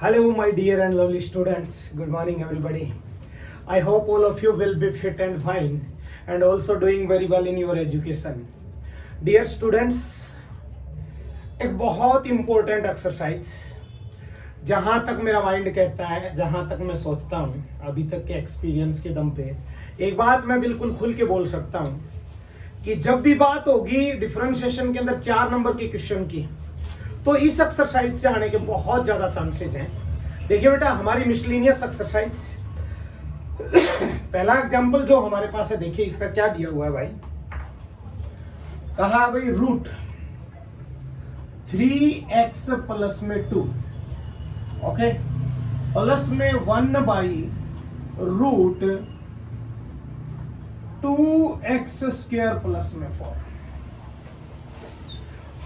Hello, my dear and lovely students. Good morning, everybody. I hope all of you will be fit and fine and also doing very well in your education. Dear students, एक बहुत important exercise जहाँ तक मेरा mind कहता है, जहाँ तक मैं सोचता हूँ अभी तक के एक्सपीरियंस के दम पे, एक बात मैं बिल्कुल खुल के बोल सकता हूँ कि जब भी बात होगी डिफरेंशिएशन के अंदर 4 नंबर के क्वेश्चन की, तो इस एक्सरसाइज से आने के बहुत ज्यादा चांसेस हैं। देखिए बेटा, हमारी मिसलिनियस एक्सरसाइज पहला एग्जांपल जो हमारे पास है, देखिए इसका क्या दिया हुआ है भाई। कहा भाई रूट 3x प्लस में 2, ओके, प्लस में 1 by root 2x square plus में 4।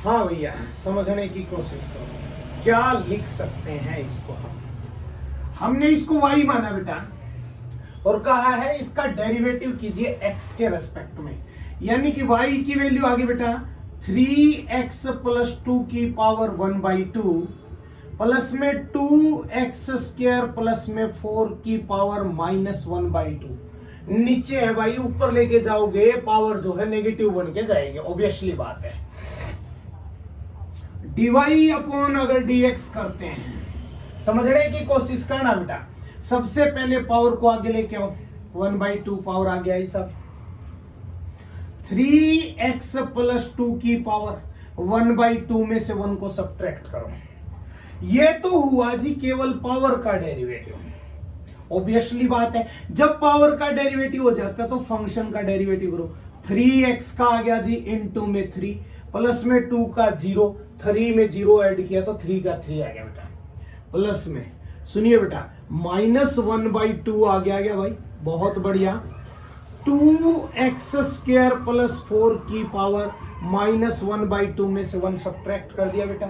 हाँ भैया, समझने की कोशिश करो क्या लिख सकते हैं इसको। हमने इसको y माना बेटा और कहा है इसका डेरिवेटिव कीजिए x के रेस्पेक्ट में, यानी कि y की वैल्यू आ गई बेटा 3x प्लस 2 की पावर 1/2 प्लस में 2x स्क्वायर प्लस में 4 की पावर -1/2। नीचे है भाई, ऊपर लेके जाओगे पावर जो है नेगेटिव बन के जाएगी, ऑब्वियसली बात है। dy अपॉन अगर dx करते हैं, समझने की कोशिश करना बेटा। सबसे पहले पावर को आगे लेके आओ, 1/2 पावर आ गया, सब 3x प्लस 2 की पावर 1/2 में से 1 को सब्ट्रैक्ट करो। ये तो हुआ जी केवल पावर का डेरिवेटिव। ऑब्वियसली बात है, जब पावर का डेरिवेटिव हो जाता है तो फंक्शन का डेरिवेटिव करो। 3x का आ गया जी इनटू में 3 प्लस में 2 का 0, 3 में 0 ऐड किया तो 3 का 3 आ गया बेटा, प्लस में सुनिए बेटा -1/2 आ गया भाई, बहुत बढ़िया। 2x स्क्वायर प्लस 4 की पावर -1/2 में से 1 सब्ट्रैक्ट कर दिया बेटा,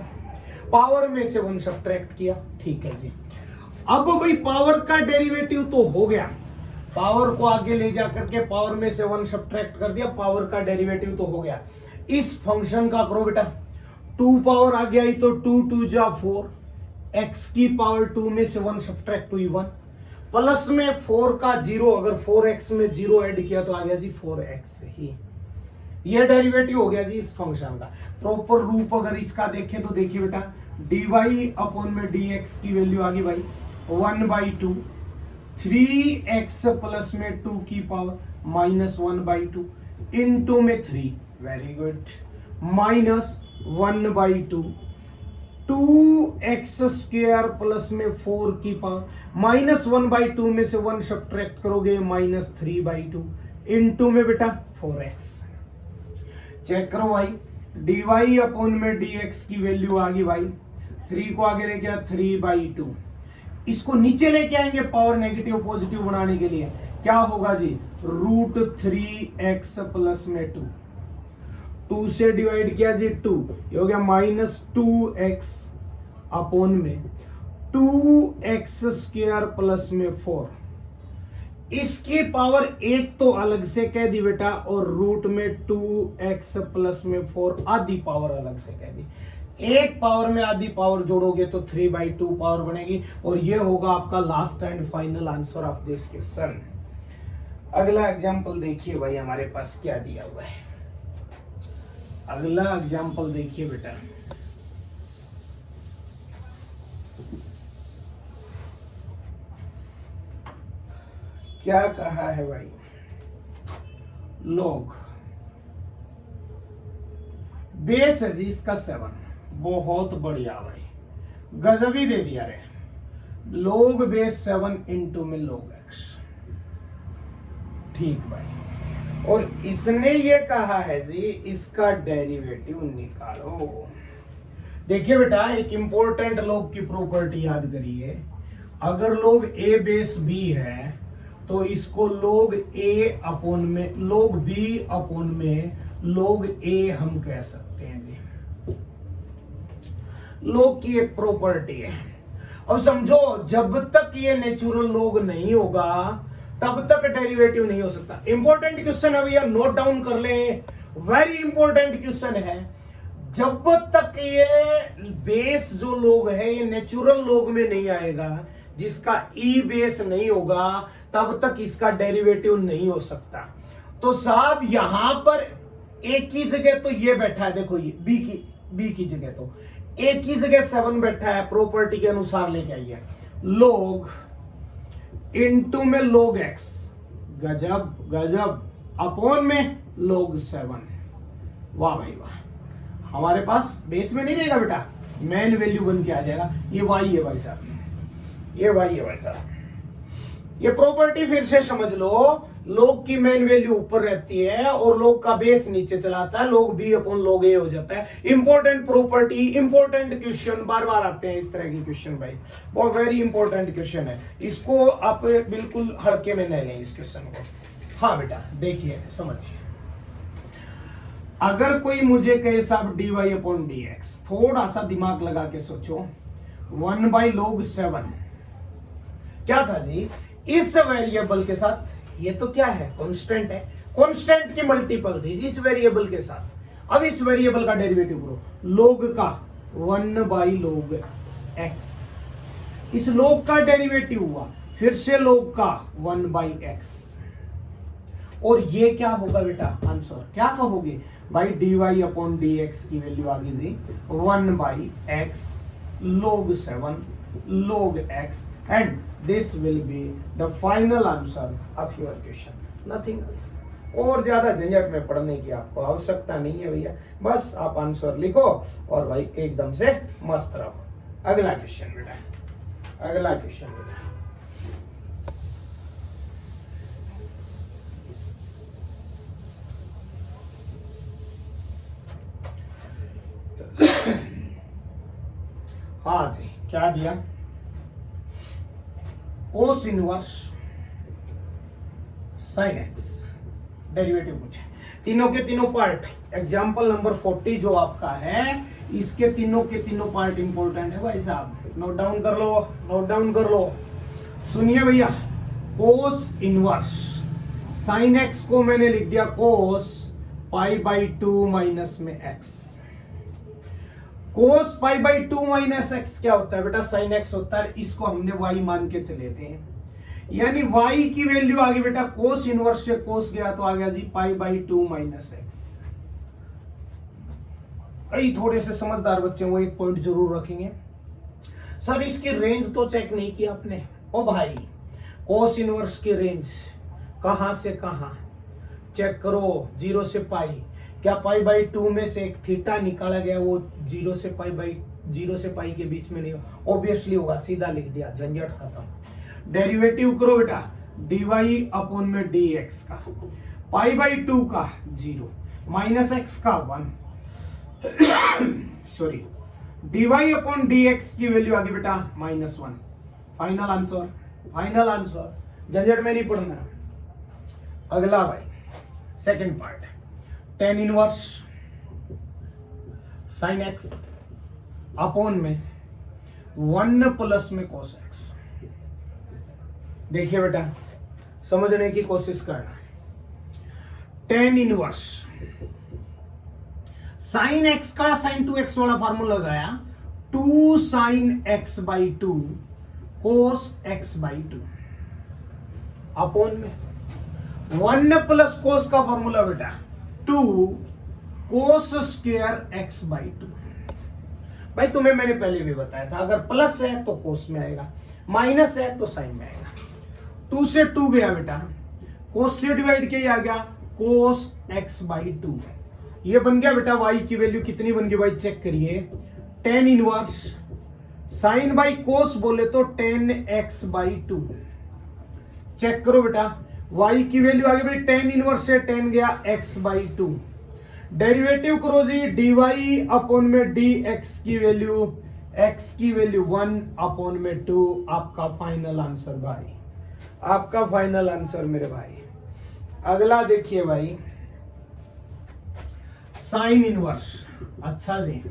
पावर में से 1 सब्ट्रैक्ट किया, ठीक है जी। अब भाई पावर का डेरिवेटिव तो हो गया, पावर को आगे ले जाकर के पावर में से 1 सब्ट्रैक्ट कर दिया, पावर का डेरिवेटिव तो हो गया। इस फंक्शन का करो बेटा, 2 पावर आ गया ही तो 2 2 जा 4, x की पावर 2 में से 1 सब्ट्रैक्ट हुई 1, प्लस में 4 का 0, अगर 4x में 0 ऐड किया तो आ गया जी 4x ही। ये डेरिवेटिव हो गया जी इस फंक्शन का। प्रॉपर रूप अगर इसका देखें तो देखिए बेटा, dy अपॉन में dx की वैल्यू आ गई भाई 1/2, 3x प्लस में 2 की पावर -1/2 इनटू में 3, very good, -1/2 2x square plus में 4 की पावर -1/2 में से 1 सब्ट्रैक्ट करोगे -3/2 इनटू में बेटा 4x। चेक करो भाई, dy अपॉन में dx की वैल्यू आ गई भाई, 3 को आगे लेके आ 3/2, इसको नीचे लेके आएंगे पावर नेगेटिव पॉजिटिव बनाने के लिए, क्या होगा जी रूट 3x प्लस में 2 से डिवाइड किया जी 2, ये हो गया -2x अपॉन में 2x स्क्वायर प्लस में 4। इसकी पावर 1 तो अलग से कह दी बेटा, और रूट में 2x प्लस में 4 आधी पावर अलग से कह दी। एक पावर में आधी पावर जोड़ोगे तो 3/2 पावर बनेगी, और ये होगा आपका last and final answer of this question. अगला एग्जांपल देखिए भाई, हमारे पास क्या दिया हुआ है। अगला एग्जांपल देखिए बेटा, क्या कहा है भाई, log बेस है जी इसका 7, बहुत बढ़िया भाई, गजब ही दे दिया रे। log बेस 7 इनटू में log x, ठीक भाई। और इसने ये कहा है जी इसका डेरिवेटिव निकालो। देखिए बेटा, एक इंपॉर्टेंट log की प्रॉपर्टी याद करिए, अगर log a बेस b है तो इसको log a अपॉन में log b अपॉन में log a हम कह सकते हैं जी, log की एक प्रॉपर्टी है। अब समझो, जब तक ये नेचुरल log नहीं होगा तब तक डेरिवेटिव नहीं हो सकता। इंपॉर्टेंट क्वेश्चन है भैया, नोट डाउन कर लें, वेरी इंपॉर्टेंट क्वेश्चन है। जब तक ये बेस जो लोग है ये नेचुरल लोग में नहीं आएगा, जिसका ई बेस नहीं होगा, तब तक इसका डेरिवेटिव नहीं हो सकता। तो साहब यहां पर एक ही जगह तो ये बैठा है, देखो ये बी की जगह तो एक ही जगह 7 बैठा है, प्रॉपर्टी के अनुसार लेके आइए, लोग इनटू में लोग एक्स, गजब गजब, अपॉन में लोग 7। वाह भाई वाह, हमारे पास बेस में नहीं रहेगा बेटा, मेन वैल्यू बन के आ जाएगा। ये वाई है भाई साहब, ये वाई है भाई साहब। ये प्रॉपर्टी फिर से समझ लो, लोग की मेन वैल्यू ऊपर रहती है और लोग का बेस नीचे चलाता है, लोग बी अपॉन लोग ए हो जाता है। इंपॉर्टेंट प्रॉपर्टी, इंपॉर्टेंट क्वेश्चन, बार बार आते हैं इस तरह के क्वेश्चन भाई, बहुत वेरी इंपॉर्टेंट क्वेश्चन है, इसको आप बिल्कुल हल्के में नहीं लें इस क्वेश्चन को। हाँ बेटा देखिए समझिए, अगर कोई मुझे कहे साहब dy अपॉन dx, थोड़ा सा दिमाग लगा के सोचो, 1 बाई log 7 क्या था जी, इस वेरिएबल के साथ, ये तो क्या है कांस्टेंट है, कांस्टेंट की मल्टीपल थी जी इस वेरिएबल के साथ। अब इस वेरिएबल का डेरिवेटिव करो, log का 1 बाई log x, इस log का डेरिवेटिव हुआ, फिर से log का 1 बाई x, और ये क्या होगा बेटा आंसर, क्या कहोगे भाई, dy अपॉन dx की वैल्यू आ गई जी 1 by x log 7 log x, and this will be the final answer of your question, nothing else। और ज्यादा झंझट में पढ़ने की आपको आवश्यकता नहीं है भैया, बस आप आंसर लिखो और भाई एकदम से मस्त रहो। अगला क्वेश्चन बेटा, अगला क्वेश्चन बेटा, हाँ जी क्या दिया, cos inverse sine x derivative पूछे, तीनों के तीनों पार्ट, एग्जाम्पल नंबर 40 जो आपका है, इसके तीनों के तीनों पार्ट इंपॉर्टेंट है भाई साहब, नोट डाउन कर लो, नोट डाउन कर लो। सुनिए भैया, कोस इनवर्स साइन एक्स को मैंने लिख दिया कोस पाई बाई 2 माइनस में x. Cos pi by 2 minus x क्या होता है बेटा, साइन एक्स होता है, इसको हमने वाई मान के चले थे, यानी वाई की वैल्यू आ गई बेटा, कोस इनवर्स से कोस गया तो आ गया जी पाई बाई 2 माइनस एक्स। कई थोड़े से समझदार बच्चे वो एक पॉइंट जरूर रखेंगे, सर इसकी रेंज तो चेक नहीं किया आपने। ओ भाई, कोस इनवर्स की रेंज कहां से कहां चेक करो, 0 से पाई, क्या पाई बाई 2 में से एक थीटा निकाला गया, वो 0 से पाई के बीच में नहीं हो, ऑब्वियसली होगा, सीधा लिख दिया, झंझट खत्म। डेरिवेटिव करो बेटा, dy अपॉन में dx का, पाई बाई 2 का 0 माइनस x का 1 सॉरी, dy अपॉन dx की वैल्यू आ गई बेटा -1। फाइनल आंसर, फाइनल आंसर, झंझट में नहीं पढ़ना। अगला भाई second part, tan inverse sine x upon में 1 प्लस में कोस एक्स। देखिए बेटा समझने की कोशिश करना, टेन इनवर्स साइन एक्स का साइन 2x वाला फार्मूला लगाया, 2 sine x by 2 cos x by 2 upon में 1 प्लस कोस का फॉर्मूला बेटा 2 कोस स्क्वायर एक्स बाई 2। भाई तुम्हें मैंने पहले भी बताया था, अगर प्लस है तो कोस में आएगा, माइनस है तो साइन में आएगा। 2 से 2 गया बेटा, कोस से डिवाइड किया गया कोस एक्स बाई 2, ये बन गया बेटा y की वैल्यू कितनी बन गई भाई, चेक करिए, टेन इनवर्स साइन बाई कोस बोले तो 10x बाई 2। चेक करो बेटा, y की वैल्यू आ गई भाई 10 इनवर्स से 10 गया x बाई 2। डेरिवेटिव करो जी, dy अपॉन में dx की वैल्यू, x की वैल्यू 1 अपॉन में 2, आपका फाइनल आंसर भाई, आपका फाइनल आंसर मेरे भाई। अगला देखिए भाई, साइन इनवर्स, अच्छा जी,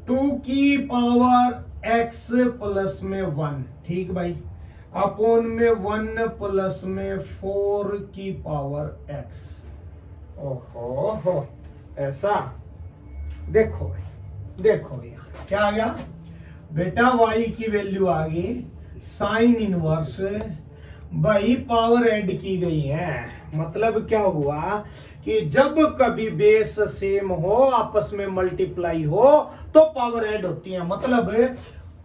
2 की पावर x प्लस में 1, ठीक भाई, अपॉन में 1 प्लस में 4 की पावर x। ओहो हो, ऐसा देखो भाई, देखो भैया क्या आ गया बेटा, y की वैल्यू आ गई साइन इनवर्स भाई पावर ऐड की गई है। मतलब क्या हुआ कि जब कभी बेस सेम हो, आपस में मल्टीप्लाई हो, तो पावर ऐड होती है। मतलब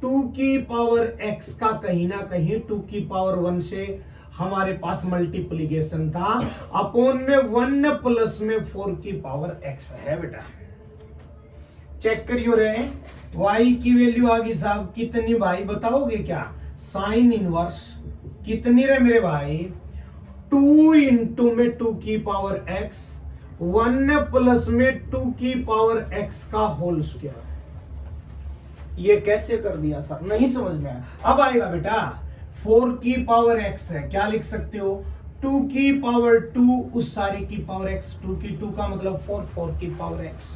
2 की पावर x का कहीं ना कहीं 2 की पावर 1 से हमारे पास मल्टीप्लीकेशन था, अपॉन में 1 प्लस में 4 की पावर x है बेटा। चेक करियो रे, y की वैल्यू आ गई साहब कितनी भाई, बताओगे क्या? साइन इनवर्स कितनी रे मेरे भाई, 2 इंटू में 2 की पावर x, 1 प्लस में 2 की पावर x का होल स्क्वायर। ये कैसे कर दिया सर, नहीं समझ में आया? अब आएगा बेटा, 4 की पावर x है, क्या लिख सकते हो? 2 की पावर 2 उस सारी की पावर x, 2 की 2 का मतलब 4, 4 की पावर x।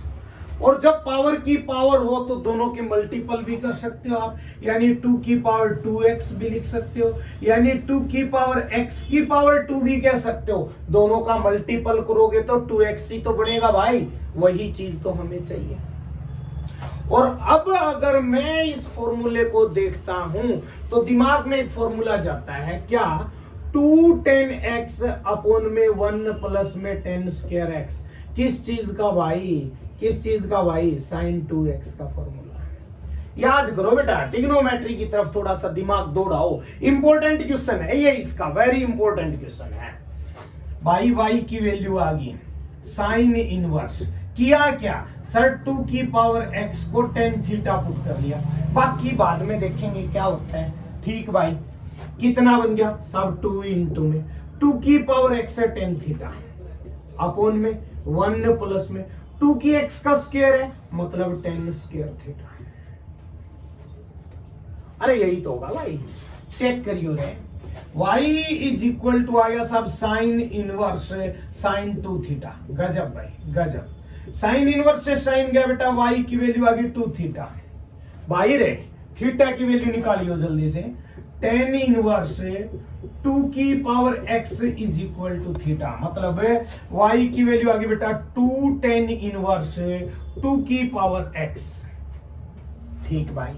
और जब पावर की पावर हो तो दोनों के मल्टीपल भी कर सकते हो आप, यानी 2 की पावर 2x भी लिख सकते हो, यानी 2 की पावर x की पावर 2 भी कह सकते हो। दोनों का मल्टीपल करोगे तो 2x ही तो बनेगा भाई, वही चीज तो हमें चाहिए। और अब अगर मैं इस फॉर्मूले को देखता हूं तो दिमाग में एक फॉर्मूला जाता है क्या, 2 10x अपॉन में 1 प्लस में 10 स्क्वायर x। किस चीज का भाई, किस चीज का भाई? साइन 2x का फॉर्मूला। याद करो बेटा, ट्रिग्नोमेट्री की तरफ थोड़ा सा दिमाग दौड़ाओ, इंपॉर्टेंट क्वेश्चन है ये, इसका वेरी इंपॉर्टेंट क्वेश्चन है भाई। y की वैल्यू आ गई साइन इनवर्स, किया क्या सर, 2 की पावर x को tan थीटा पुट कर लिया, बाकी बाद में देखेंगे क्या होता है। ठीक भाई, कितना बन गया सब, 2 इंटू में 2 की पावर x है tan थीटा, अपॉन में 1 प्लस में 2 की x का स्क्वायर है, मतलब tan स्क्वायर थीटा। अरे यही तो होगा भाई, चेक करियो रे, y इज इक्वल टू आया सब साइन इनवर्स साइन 2 थीटा। गजब भाई गजब, साइन इनवर्स से साइन गया बेटा, y की वैल्यू आ गई 2 थीटा। भाई रे थीटा की वैल्यू निकालियो जल्दी से, tan इनवर्स 2 की power x is equal to theta, मतलब y की वैल्यू आ गई बेटा 2 tan इनवर्स 2 की पावर x। ठीक भाई,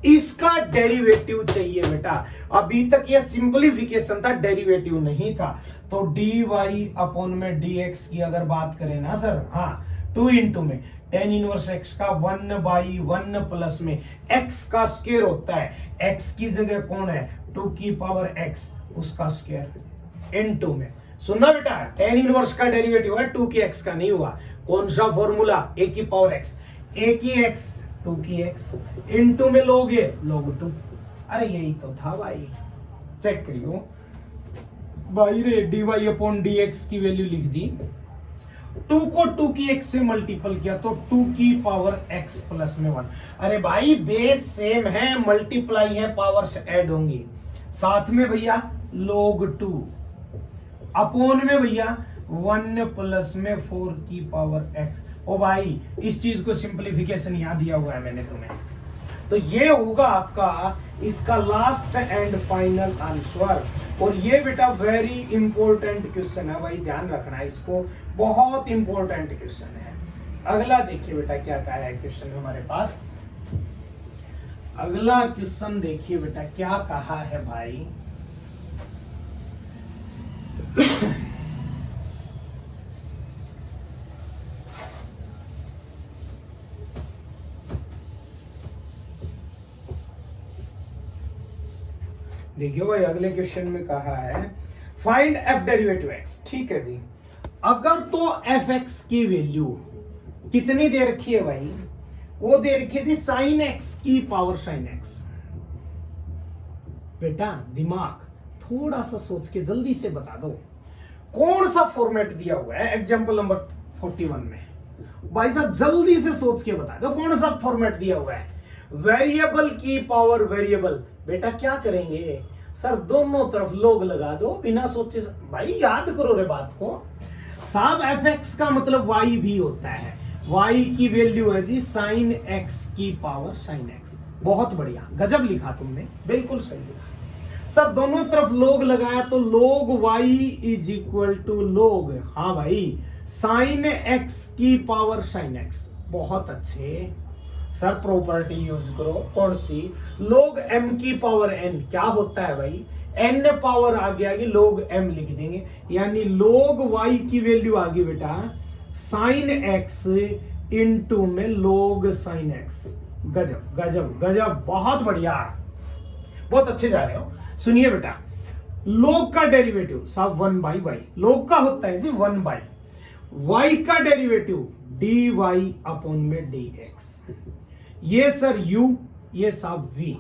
इसका डेरिवेटिव चाहिए बेटा। अभी तक ये सिंपलीफिकेशन था, डेरिवेटिव नहीं था। तो dy अपॉन में dx की अगर बात करें ना सर, हाँ 2 इंटू में tan इनवर्स x का 1/1 प्लस में x का स्क्वायर होता है, x की जगह कौन है 2 की पावर x, उसका स्क्वायर इनटू में। सुनना बेटा, tan इनवर्स का डेरिवेटिव है 2 की x का नहीं हुआ। कौन सा फॉर्मूला, a की पावर x, a की x 2 की x इनटू में लोगे log 2। अरे यही तो था भाई, चेक करियो भाई रे, dy अपॉन dx की वैल्यू लिख दी, 2 को 2 की x से मल्टीपल किया तो 2 की पावर x प्लस में 1। अरे भाई बेस सेम है, मल्टीप्लाई है, पावर्स ऐड होंगी। साथ में भैया log 2 अपॉन में भैया 1 प्लस में 4 की पावर x। ओ भाई इस चीज को सिंपलीफिकेशन यहां दिया हुआ है मैंने तुम्हें, तो ये होगा आपका इसका लास्ट एंड फाइनल आंसर। और ये बेटा वेरी इंपॉर्टेंट क्वेश्चन है भाई, ध्यान रखना इसको, बहुत इंपॉर्टेंट क्वेश्चन है। अगला देखिए बेटा क्या कहा है क्वेश्चन हमारे पास, अगला क्वेश्चन देखिए बेटा क्या कहा है भाई। देखियो भाई अगले क्वेश्चन में कहा है फाइंड एफ डेरिवेटिव एक्स। ठीक है जी, अगर तो एफ एक्स की वैल्यू कितनी दे रखी है भाई, वो दे रखी थी साइन एक्स की पावर साइन एक्स। बेटा दिमाग थोड़ा सा सोच के जल्दी से बता दो कौन सा फॉर्मेट दिया हुआ है एग्जांपल नंबर 41 में। भाई साहब जल्दी से सोच के बता दो कौन सा फॉर्मेट दिया हुआ है। वेरिएबल की पावर वेरिएबल, बेटा क्या करेंगे सर, दोनों तरफ लोग लगा दो बिना सोचे। भाई याद करो रे बात को, साहब एफ एक्स का मतलब वाई भी होता है, वाई की वैल्यू है जी साइन एक्स की पावर साइन एक्स। बहुत बढ़िया, गजब लिखा तुमने, बिल्कुल सही लिखा सर। दोनों तरफ लोग लगाया तो लोग वाई इज इक्वल टू लोग, हाँ भाई साइन एक्स की पावर साइन एक्स। बहुत अच्छे सर, प्रॉपर्टी यूज करो। कौन सी? log m की पावर n। क्या होता है भाई? n पावर आगे आगे log m लिख देंगे, यानी log y की वैल्यू आ गई बेटा sin x इंटू में log sin x। गजब गजब गजब, बहुत बढ़िया, बहुत अच्छे जा रहे हो। सुनिए बेटा, log का डेरिवेटिव साहब 1/y, log का होता है जी 1/, y का डेरिवेटिव dy अपॉन में dx। ये सर u, ये साहब v।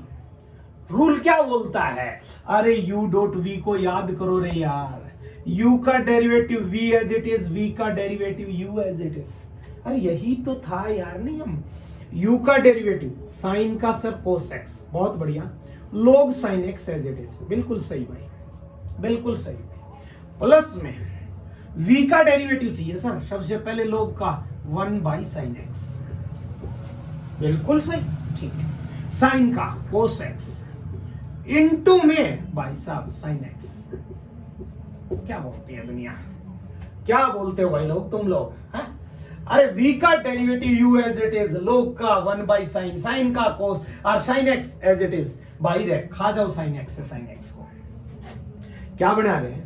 रूल क्या बोलता है? अरे u डॉट v को याद करो रे यार, u का derivative v as it is, v का derivative u as it is. अरे यही तो था यार नियम। u का डेरिवेटिव साइन का सर cos x, बहुत बढ़िया, log sin x as it is. बिल्कुल सही भाई, बिल्कुल सही भाई। प्लस में v का डेरिवेटिव चाहिए सर, सबसे पहले log का 1/sin x। बिल्कुल सही, ठीक है। साइन का cos x इंटू में भाई साहब sin x। क्या बोलती है दुनिया, क्या बोलते हो भाई लोग, तुम लोग है? अरे v का derivative u as it is, log का 1/sin, साइन का cos और sin x as it is. बाहर है, खा जाओ sin x से sin x को। क्या बना रहे हैं?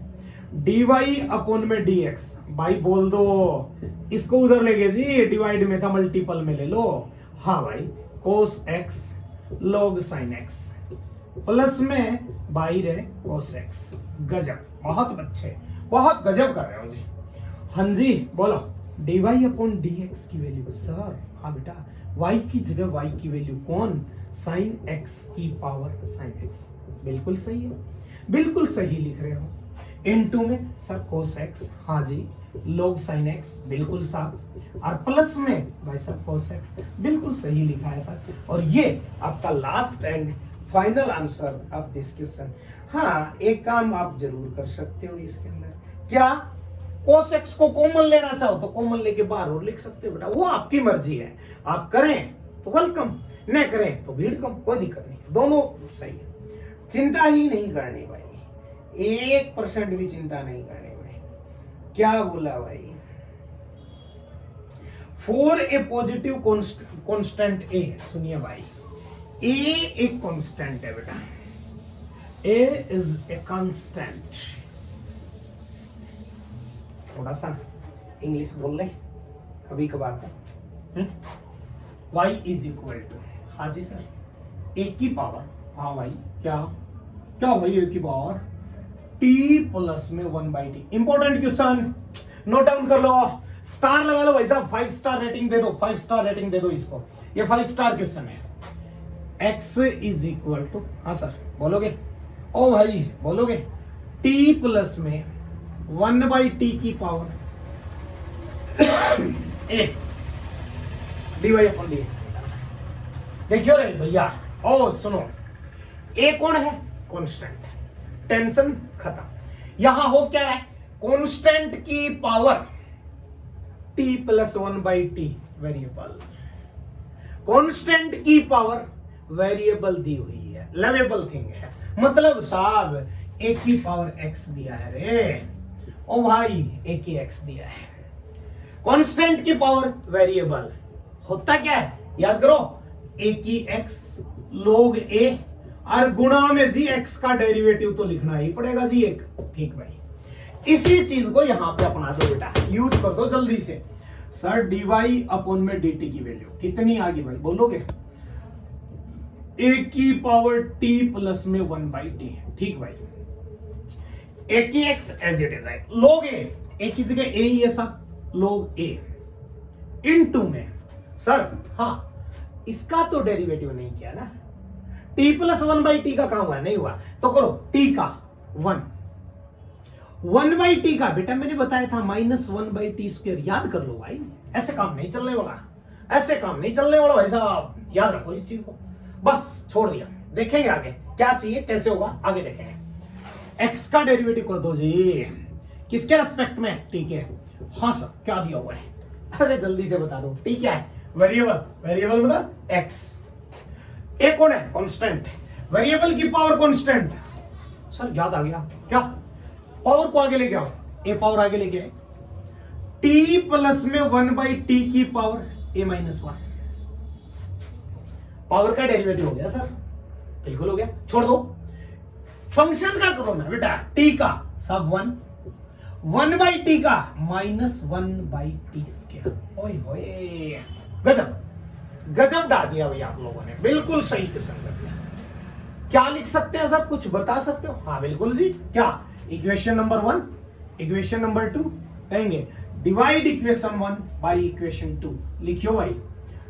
dy अपॉन में dx। भाई बोल दो, इसको उधर ले गए जी, डिवाइड में था मल्टीपल में ले लो। हाँ भाई, cos x log sin x plus में बाहर है cos x। गजब, बहुत अच्छे, बहुत गजब कर रहे हो जी। हाँ जी बोलो, dy अपॉन dx की वैल्यू सर, हाँ बेटा y की जगह y की वैल्यू कौन? sin x की पावर sin x। बिल्कुल सही है, बिल्कुल सही लिख रहे हो। इनटू में सर cos x, हाँ जी, log sin x, बिल्कुल साहब, और प्लस में भाई साहब cos x, बिल्कुल सही लिखा है सर। और ये आपका last and final answer of this question. हाँ, एक काम आप जरूर कर सकते हो इसके अंदर, क्या? cos x को कॉमन लेना चाहो तो कॉमन लेके बाहर और लिख सकते हो बेटा, वो आपकी मर्जी है। आप करें तो वेलकम, न करें तो भीड़ कम, कोई दिक्कत नहीं, दोनों सही है। चिंता ही नहीं करनी भाई, 1% भी चिंता नहीं करनी भाई। क्या बोला भाई? फॉर ए पॉजिटिव कांस्टेंट ए, सुनिए भाई, ए एक कांस्टेंट है बेटा, ए इज ए कांस्टेंट। थोड़ा सा इंग्लिश बोल ले कभी कभार तो। y इज इक्वल टू, हाँ जी सर, ए की पावर, हाँ भाई, क्या क्या भाई, ए की पावर t प्लस में 1/t। Important question, note down कर लो, स्टार लगा लो भाई साहब, 5 स्टार रेटिंग दे दो, 5 स्टार रेटिंग दे दो इसको, ये 5 स्टार क्वेश्चन है। x इज इक्वल टू, हाँ सर बोलोगे, ओ भाई बोलोगे, t प्लस में 1/t की पावर ए dy अपॉन dx। देखियो रे भैया, ओ सुनो, ए कौन है? कांस्टेंट, टेंशन खत्म। यहां हो क्या रहा है? कांस्टेंट की power t plus 1/t variable, constant की पावर वेरिएबल दी हुई है, लवेबल थिंग है, मतलब साहब a की पावर x दिया है रे, ओ भाई a की x दिया है। कांस्टेंट की पावर वेरिएबल होता क्या है? याद करो, a की x log a और गुणा में जी x का डेरिवेटिव तो लिखना ही पड़ेगा जी एक। ठीक भाई, इसी चीज को यहां पे अपना दो बेटा, यूज कर दो जल्दी से। सर dy अपॉन में dt की वैल्यू कितनी आ गई भाई, बोलोगे? a की पावर t प्लस में 1/t। ठीक भाई, a की x एज इट इज है, log a की जगह a ही है सब, log a इनटू में सर, हाँ इसका तो डेरिवेटिव नहीं किया ना, t प्लस 1/t का काम हुआ नहीं हुआ, तो करो t का 1/t का बेटा मैंने बताया था -1/t², याद कर लो भाई, ऐसे काम नहीं चलने वाला, ऐसे काम नहीं चलने वाला भाई साहब, याद रखो इस चीज को। बस छोड़ दिया, देखेंगे आगे क्या चाहिए, कैसे होगा आगे देखेंगे। x का डेरिवेटिव कर दो जी, किसके रेस्पेक्ट में? ठीक है, हाँ सर क्या दिया हुआ है? अरे जल्दी से बता दो, t क्या है? वेरिएबल, वेरिएबल मतलब x। ए कौन है? कांस्टेंट, वेरिएबल की पावर कांस्टेंट। सर याद आ गया, क्या? पावर को आगे लेके आओ, ए पावर आगे लेके आए, t प्लस में 1/t की पावर a माइनस 1। पावर का डेरिवेटिव हो गया सर, बिल्कुल हो गया, छोड़ दो। फंक्शन का करो ना बेटा, t का सब 1 बाई टी का माइनस 1 बाई टी स्क्वायर। ओए होए, गजब गजब डाल दिया भाई आप लोगों ने, बिल्कुल सही किस्म कर दिया। क्या लिख सकते हैं सर, कुछ बता सकते हो? हाँ बिल्कुल जी, क्या इक्वेशन नंबर 1, इक्वेशन नंबर 2 कहेंगे डिवाइड इक्वेशन 1 बाई इक्वेशन 2। लिखियो भाई,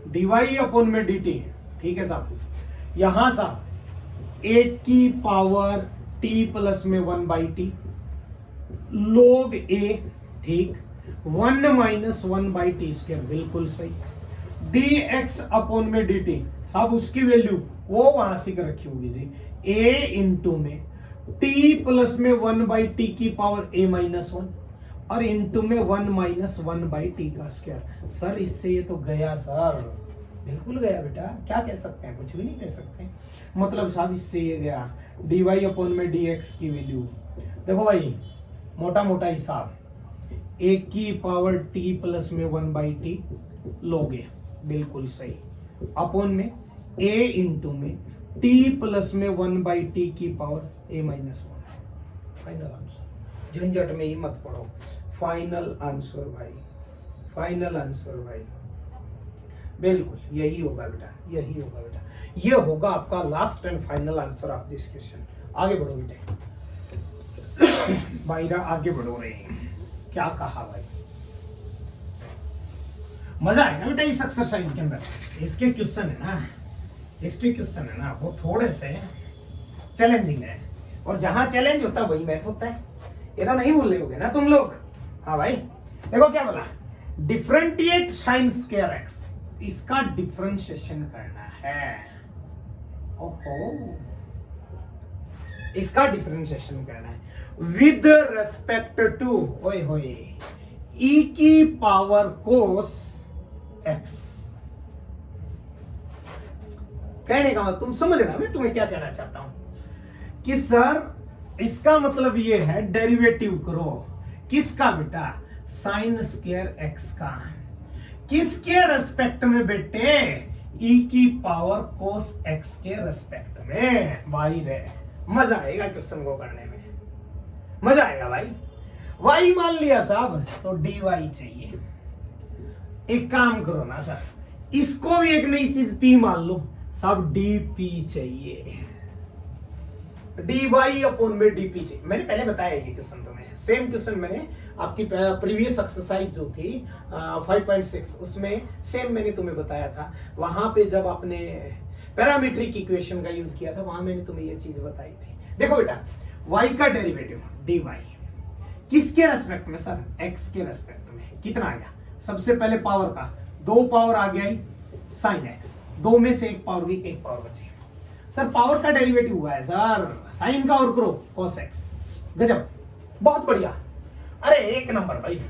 डिवाई अपॉन में dt, ठीक है साहब। यहां साहब 1 की पावर t प्लस में 1 बाई टी log a, ठीक, 1 माइनस 1 बाई टी स्क्वायर, बिल्कुल सही। dx अपॉन में dt, सब उसकी वैल्यू वो वहां से कर रखी होगी जी, a इंटू में t प्लस में 1 बाई टी की पावर a माइनस 1 और इंटू में 1 माइनस 1 बाई टी का स्क्वायर। सर इससे ये तो गया सर, बिल्कुल गया बेटा, क्या कह सकते हैं, कुछ भी नहीं कह सकते। मतलब साहब इससे ये गया, dy अपॉन में dx की वैल्यू, देखो भाई मोटा मोटा हिसाब, a की पावर t प्लस में 1 बाई टी लोगे, बिल्कुल सही, अपॉन में a इंटू में t प्लस में 1 बाई टी की power a minus 1। Final answer, झंझट में ही मत पड़ो, फाइनल आंसर भाई, फाइनल आंसर भाई, बिल्कुल यही होगा बेटा, यही होगा बेटा, ये होगा आपका last and final answer of this question. आगे बढ़ो बेटा, भाईरा आगे बढ़ो रहे हैं, क्या कहा भाई, मजा आएगा बेटा इस एक्सरसाइज के अंदर। इसके क्वेश्चन है ना, इसके क्वेश्चन है ना, वो थोड़े से चैलेंजिंग है, और जहां चैलेंज होता है वही मैथ होता है। ये तो नहीं भूल रहे होगे ना तुम लोग? हाँ भाई, देखो क्या बोला, डिफरेंटिएट साइन स्क्वायर एक्स, इसका डिफरेंशिएशन करना है। ओहो, इसका डिफरेंशिएशन करना है विद रेस्पेक्ट टू, ओए होए, e की पावर कोस x। कहने का तुम समझ रहे हो मैं तुम्हें क्या कहना चाहता हूं कि सर इसका मतलब ये है डेरिवेटिव करो, किसका बेटा, साइन स्क्वायर x का, किसके रेस्पेक्ट में बेटे, e की पावर कोस x के रेस्पेक्ट में। भाई रे मजा आएगा क्वेश्चन को करने में, मजा आएगा भाई। y मान लिया साहब तो dy चाहिए। एक काम करो ना सर, इसको भी एक नई चीज p मान लो साहब, dp चाहिए, dy अपॉन में dp चाहिए। मैंने पहले बताया ये क्वेश्चन तुम्हें, सेम क्वेश्चन मैंने आपकी प्रीवियस एक्सरसाइज जो थी 5.6 उसमें सेम मैंने तुम्हें बताया था। वहां पे जब आपने पैरामीट्रिक इक्वेशन का यूज किया था, वहां मैंने तुम्हें ये चीज बताई थी। देखो बेटा, y का डेरिवेटिव dy किसके रेस्पेक्ट में सर, x के रेस्पेक्ट में, कितना आ गया, सबसे पहले पावर का 2 पावर आ गया साइन x, 2 में से 1 पावर गई, 1 पावर बची। सर पावर का डेरिवेटिव हुआ है सर, साइन का और करो cos x, गजब, बहुत बढ़िया, अरे एक नंबर भाई।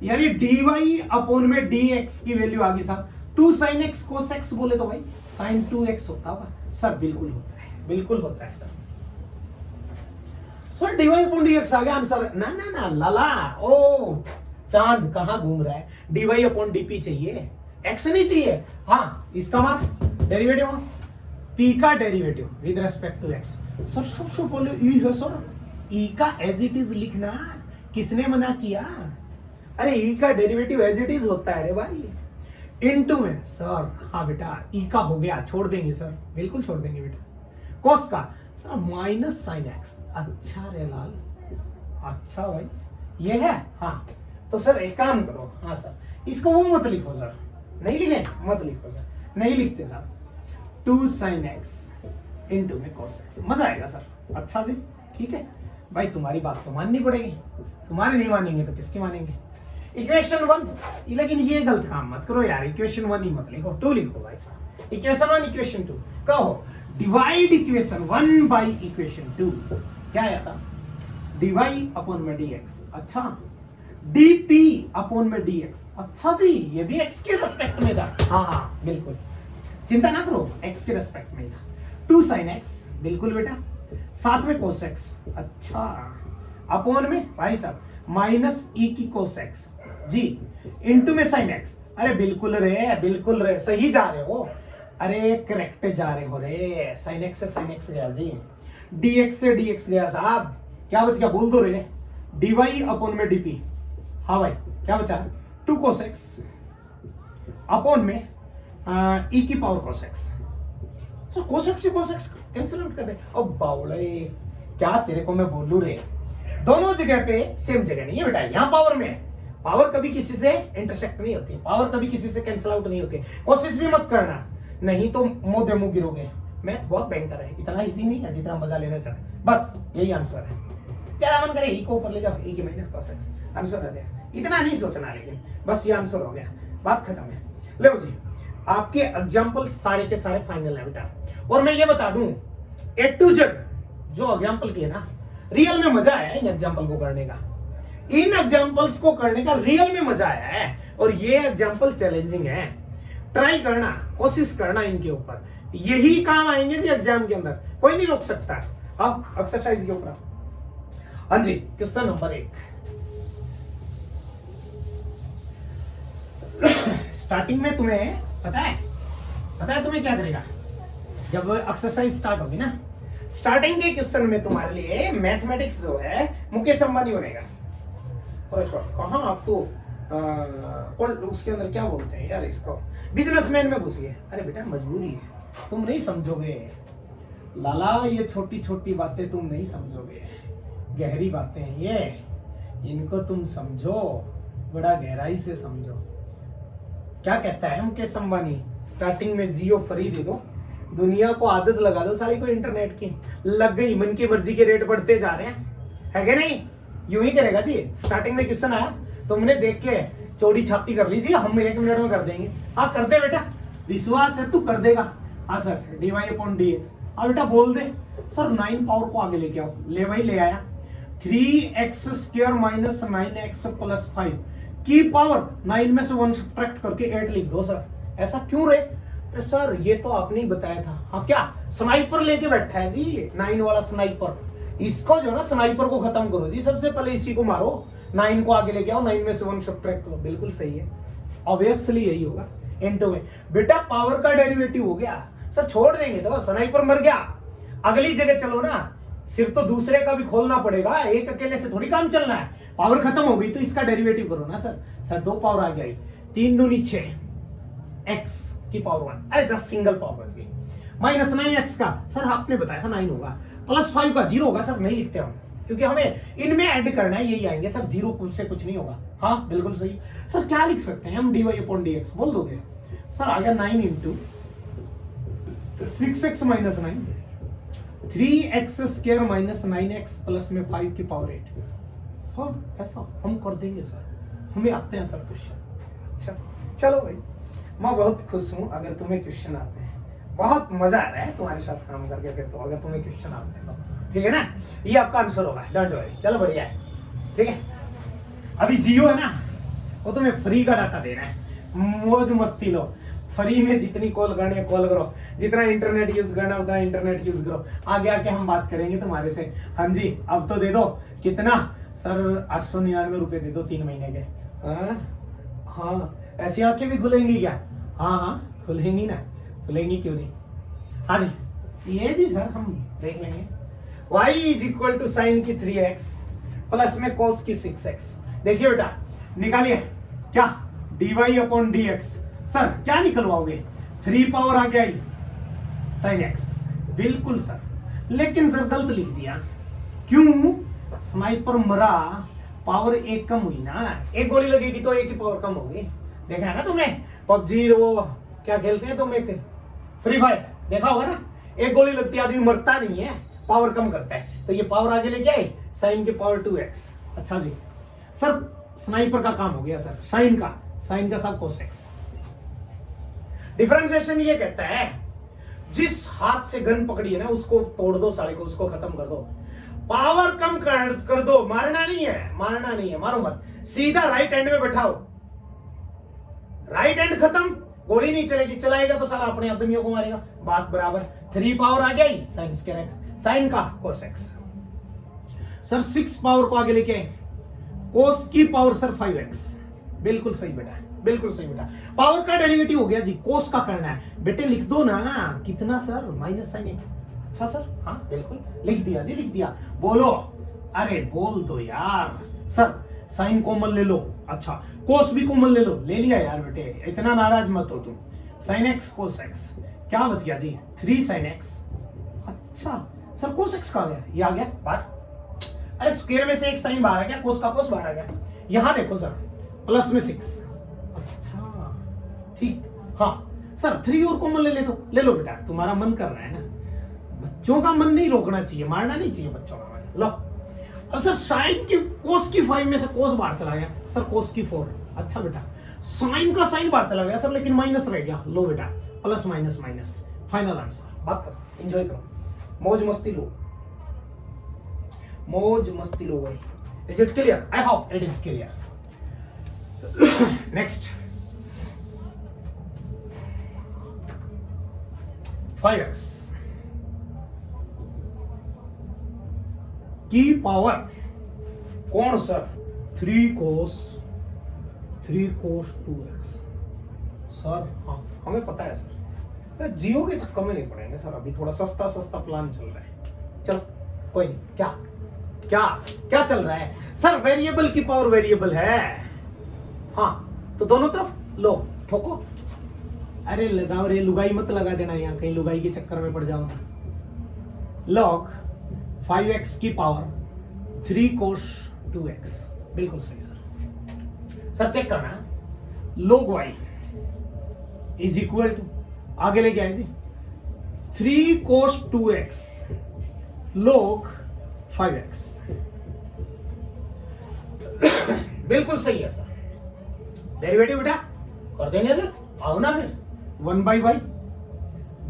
यानी dy अपॉन में dx की वैल्यू आ गई साहब 2 sin x cos x, बोले तो भाई sin 2x होता होगा सर, बिल्कुल होता है, बिल्कुल होता है sir. Sir dy upon dx आ गया आंसर, ना ना ना लाला, ओ चांद कहां घूम रहा है, dy अपॉन dp चाहिए, x नहीं चाहिए। हाँ इसका माप डेरिवेटिव, p का derivative with respect to x। Sir सबसे पहले e है सर, e का एज इट इज लिखना, किसने मना किया, अरे e का डेरिवेटिव एज इट इज होता है रे भाई, इनटू में सर, हाँ बेटा e का हो गया, छोड़ देंगे सर, बिल्कुल छोड़ देंगे बेटा, cos का सर माइनस साइन x, अच्छा रे लाल, अच्छा भाई ये है। हाँ तो सर एक काम करो, हाँ सर इसको वो मत लिखो सर, नहीं लिखे मत लिखो सर, नहीं लिखते सर, 2 sin x इंटू में cos x, मजा आएगा सर। अच्छा जी ठीक है भाई, तुम्हारी बात तो माननी पड़ेगी, तुम्हारे नहीं मानेंगे तो किसकी मानेंगे। इक्वेशन 1, लेकिन ये गलत काम मत करो यार, इक्वेशन 1 ही मत लिखो, 2 लिखो भाई, इक्वेशन 1 इक्वेशन 2 कहो, डिवाइड इक्वेशन 1 बाई इक्वेशन 2, क्या है ऐसा, dy अपॉन में dx, अच्छा dp अपॉन में dx, अच्छा जी ये भी x के रेस्पेक्ट में था, हाँ हाँ बिल्कुल चिंता ना करो, x के रेस्पेक्ट में था, 2 sin x, बिल्कुल बेटा, साथ में cos x, अच्छा अपॉन में भाई साहब माइनस e की cos x जी, इंटू में sin x, अरे बिल्कुल रे सही जा रहे हो। अरे करेक्ट जा रहे हो रे। साइन एक्स से साइन एक्स गया जी, डीएक्स से डीएक्स गया साहब। क्या बच गया बोल दो रे। डीवाई अपॉन में डीपी। हाँ भाई क्या बचा, 2 cos x अपॉन में ई की power cos x। Sir cos x से cos x कैंसिल आउट कर दे। अब बावले क्या तेरे को मैं बोलूं रे, दोनों जगह पे सेम जगह नहीं है बेटा। यहाँ पावर में पावर कभी किसी से इंटरसेक्ट नहीं होती, पावर कभी किसी से कैंसिल आउट नहीं होती। कोशिश भी मत करना, नहीं तो मुंह दे मुंह गिरोगे। मैथ बहुत भयंकर है, इतना इजी नहीं है जितना मजा लेना चाहते। बस यही आंसर है। तेरा मन करे ई को ऊपर ले जाओ, ई की माइनस cos x आंसर आ जाए। इतना नहीं सोचना, लेकिन बस ये आंसर हो गया, बात खत्म है। लो जी, आपके एग्जाम्पल सारे के सारे फाइनल है बेटा। और मैं ये बता दूं, A to Z जो एग्जाम्पल किए ना, रियल में मजा आया इन एग्जाम्पल को करने का। इन एग्जाम्पल्स को करने का रियल में मजा आया है। और ये एग्जाम्पल चैलेंजिंग है, ट्राई करना, कोशिश करना इनके ऊपर, यही काम आएंगे जी एग्जाम के अंदर, कोई नहीं रोक सकता। हाँ एक्सरसाइज के ऊपर। हाँ जी, क्वेश्चन नंबर 1। स्टार्टिंग में तुम्हें पता है तुम्हें क्या करेगा जब एक्सरसाइज स्टार्ट होगी ना। स्टार्टिंग के क्वेश्चन में तुम्हारे लिए मैथमेटिक्स जो है मुकेश अंबानी बनेगा। कहाँ आप तो उसके अंदर क्या बोलते हैं यार इसको, बिजनेसमैन में घुसिए। अरे बेटा मजबूरी है, तुम नहीं समझोगे लाला, ये छोटी छोटी बातें तुम नहीं समझोगे, गहरी बातें हैं ये, इनको तुम समझो, बड़ा गहराई से समझो। क्या कहता है मुकेश अंबानी, स्टार्टिंग में जियो फ्री दे दो, दुनिया को आदत लगा दो सारी को इंटरनेट की, लग गई, मन की मर्जी के रेट बढ़ते जा रहे हैं, है क्या नहीं? यूं ही करेगा जी। स्टार्टिंग में क्वेश्चन आया, तुमने देख के चौड़ी छाती कर लीजिए, हम 1 मिनट में कर देंगे। हाँ कर दे बेटा, विश्वास है तू कर देगा। हाँ सर dy अपॉन dx। हाँ बेटा बोल दे सर 9 पावर को आगे लेके आओ, ले भाई ले आया। 3x² माइनस 9x प्लस 5 की पावर 9 में से 1 सब्ट्रैक्ट करके 8 लिख दो सर। ऐसा क्यों रे? सर ये तो आपने ही बताया था। हाँ क्या स्नाइपर लेके बैठा है जी, 9 वाला स्नाइपर। इसको जो ना स्नाइपर को खत्म करो जी, सबसे पहले इसी को मारो, 9 को आगे लेके आओ, 9 में से 1 सब्ट्रैक्ट करो। बिल्कुल सही है, ऑब्वियसली यही होगा इनटू में। बेटा पावर का डेरिवेटिव हो गया सर, छोड़ देंगे तो स्नाइपर मर गया, अगली जगह चलो ना। सिर्फ तो दूसरे का भी खोलना पड़ेगा, एक अकेले से थोड़ी काम चलना है। पावर खत्म हो गई तो इसका डेरिवेटिव करो ना सर। सर 2 पावर आ गई, 3 दूनी 6 x की पावर 1, अरे जस्ट सिंगल पावर बच गई। माइनस 9x का सर आपने बताया था 9 होगा, प्लस 5 का 0 होगा सर, नहीं लिखते हम क्योंकि हमें इनमें ऐड करना है, यही आएंगे सर, 0 से कुछ नहीं होगा। हाँ बिल्कुल सही सर। क्या लिख सकते हैं हम, dy अपॉन dx बोल दोगे सर, आ गया 9 into 6x minus 9, 3x² minus 9x plus में 5 की पावर 8। सर ऐसा हम कर देंगे सर, हमें आते हैं सर क्वेश्चन। अच्छा चलो भाई, मैं बहुत खुश हूं अगर तुम्हें क्वेश्चन आते हैं, बहुत मजा आ रहा है तुम्हारे साथ काम करके। फिर तो अगर तुम्हें क्वेश्चन आते हैं तो ठीक है ना, ये आपका आंसर होगा, डोंट वरी। चलो बढ़िया है, ठीक है। अभी जियो है ना, वो तुम्हें फ्री का डाटा दे रहा है, मौज मस्ती लो, फ्री में जितनी कॉल करनी है कॉल करो, जितना इंटरनेट यूज करना उतना इंटरनेट यूज करो। आगे आके हम बात करेंगे तुम्हारे से। हाँ जी अब तो दे दो, कितना सर 899 रुपए दे दो 3 महीने के। हाँ ऐसी आंखें भी खुलेंगी क्या? हाँ खुलेंगी ना, खुलेंगी क्यों नहीं। हाँ जी ये भी सर हम देख लेंगे। y is equal to sine की 3x प्लस में cos की 6x। देखिए बेटा निकालिए क्या, dy अपॉन dx। सर क्या निकलवाओगे, 3 पावर आ गया sin x। बिल्कुल सर, लेकिन सर गलत लिख दिया। क्यों? स्नाइपर मरा, पावर 1 कम हुई ना, 1 गोली लगेगी तो 1 की पावर कम होगी। देखा है ना तुमने पबजी, वो क्या खेलते हैं तुम, एक फ्री फायर देखा होगा ना, 1 गोली लगती है आदमी मरता नहीं है, पावर कम करता है। तो ये पावर आगे लेके आए, साइन की पावर 2x। अच्छा जी सर स्नाइपर का काम हो गया सर, साइन का सब cos x। डिफरेंशिएशन ये कहता है जिस हाथ से गन पकड़ी है ना उसको तोड़ दो साले को, उसको खत्म कर दो, पावर कम कर दो। मारना नहीं है, मारो मत, सीधा राइट हैंड में बैठाओ, राइट हैंड खत्म, गोली नहीं चलेगी, चलाएगा तो साला अपने आदमियों को मारेगा। बात बराबर। 3 पावर आ गई साइन स्क्वायर एक्स, साइन का cos x। सर 6 पावर को आगे लेके आए, cos की पावर सर 5x। बिल्कुल सही बेटा, बिल्कुल सही बेटा। पावर का डेरिवेटिव हो गया जी, कोस का करना है बेटे, लिख दो ना। कितना सर? Minus sine x. अच्छा सर, हाँ बिल्कुल लिख दिया जी, लिख दिया। बोलो, अरे बोल दो यार। सर साइन कॉमन ले लो। अच्छा, कोस भी कॉमन ले लो। ले लिया यार बेटे, इतना नाराज मत हो तुम। साइन एक्स कोस एक्स क्या बच गया जी? 3 साइन एक्स। अच्छा सर, कोस एक्स कहाँ गया? ये आ गया बाहर। अरे स्क्वायर में से एक साइन बाहर आ गया, कोस का कोस बाहर आ गया। यहां देखो सर, प्लस में 6। अच्छा ठीक, हाँ सर 3 और कॉमन ले लो। ले लो बेटा, तुम्हारा मन कर रहा है ना। बच्चों का मन नहीं रोकना चाहिए, मारना नहीं चाहिए बच्चों का मन। लो अब सर, साइन की कोस की 5 में से कोस बाहर चला गया सर, कोस की 4। अच्छा बेटा, साइन का साइन बाहर चला गया सर, लेकिन माइनस रह गया। लो बेटा, plus minus minus, final answer. बात करो, एंजॉय करो, मौज मस्ती लो, मौज मस्ती लो भाई। Is it clear? I hope it is clear. Next 5x की पावर कौन सर? 3 cos 2x। सर हाँ हमें पता है सर, जियो के चक्कर में नहीं पड़ेंगे सर, अभी थोड़ा सस्ता सस्ता प्लान चल रहा है। चल कोई नहीं, क्या क्या क्या चल रहा है सर? वेरिएबल की पावर वेरिएबल है। हाँ तो दोनों तरफ लो, ठोको। अरे लगाओ रे, लुगाई मत लगा देना यहाँ, कहीं लुगाई के चक्कर में पड़ जाओ ना। लॉग 5x की पावर 3 cos 2x, बिल्कुल सही सर। सर चेक करना, log y is equal to, आगे लेके आए जी, 3 cos 2x log 5x। बिल्कुल सही है सर। डेरिवेटिव बेटा कर देंगे सर, आओ ना फिर। 1/y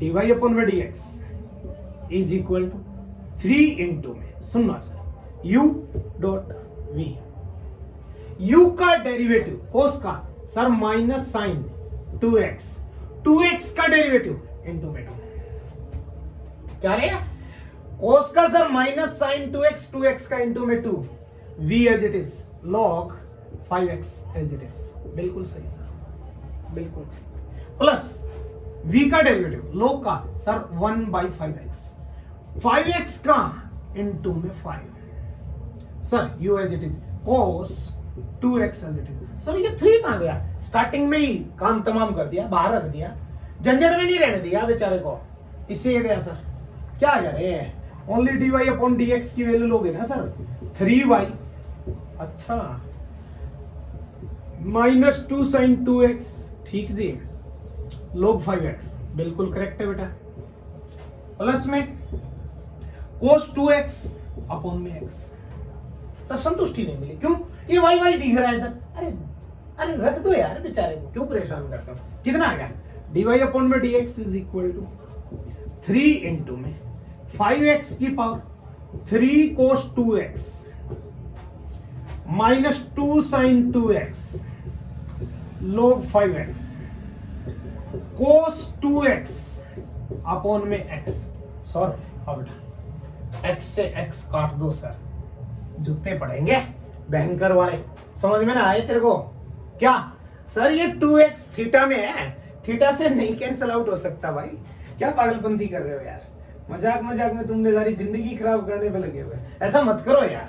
dy अपॉन में dx is equal to 3 into में, सुनना sir, u dot v। u का डेरिवेटिव कोस का sir minus sign 2x, 2x का डेरिवेटिव इंटू में 2। क्या रहेगा? कोस का sir minus sign 2x, 2x का इंटू में 2, v as it is, log 5x as it is. बिल्कुल सही सर, बिल्कुल। प्लस v का डेरिवेटिव log का सर 1/5x, 5x का इंटू में 5 sir, u as it is, cos 2x as it is. Sir ये 3 कहां गया? स्टार्टिंग में ही काम तमाम कर दिया, बाहर रख दिया, झंझट में नहीं रहने दिया बेचारे को, इससे ये गया सर। क्या आ गया? ओनली dy अपॉन dx की वैल्यू लोगे ना सर, 3y। अच्छा, माइनस 2 साइन 2x, ठीक जी, log 5x, बिल्कुल करेक्ट है बेटा। प्लस में cos 2x अपॉन में x। सर संतुष्टि नहीं मिली, क्यों? ये y दिख रहा है सर। अरे अरे रख दो यार बेचारे को, क्यों परेशान करते हो? कितना आ गया? dy अपॉन में dx is equal to 3 into में 5x की power 3 cos 2x minus 2 sine 2x log 5x cos 2x upon में x। सर हाँ बेटा, x से x काट दो सर, जूते पड़ेंगे भयंकर वाले। समझ में ना आए तेरे को? क्या सर ये 2x थीटा में है, थीटा से नहीं कैंसिल आउट हो सकता भाई। क्या पागलपंती कर रहे हो यार? मजाक मजाक में तुमने सारी जिंदगी खराब करने पे लगे हुए। ऐसा मत करो यार,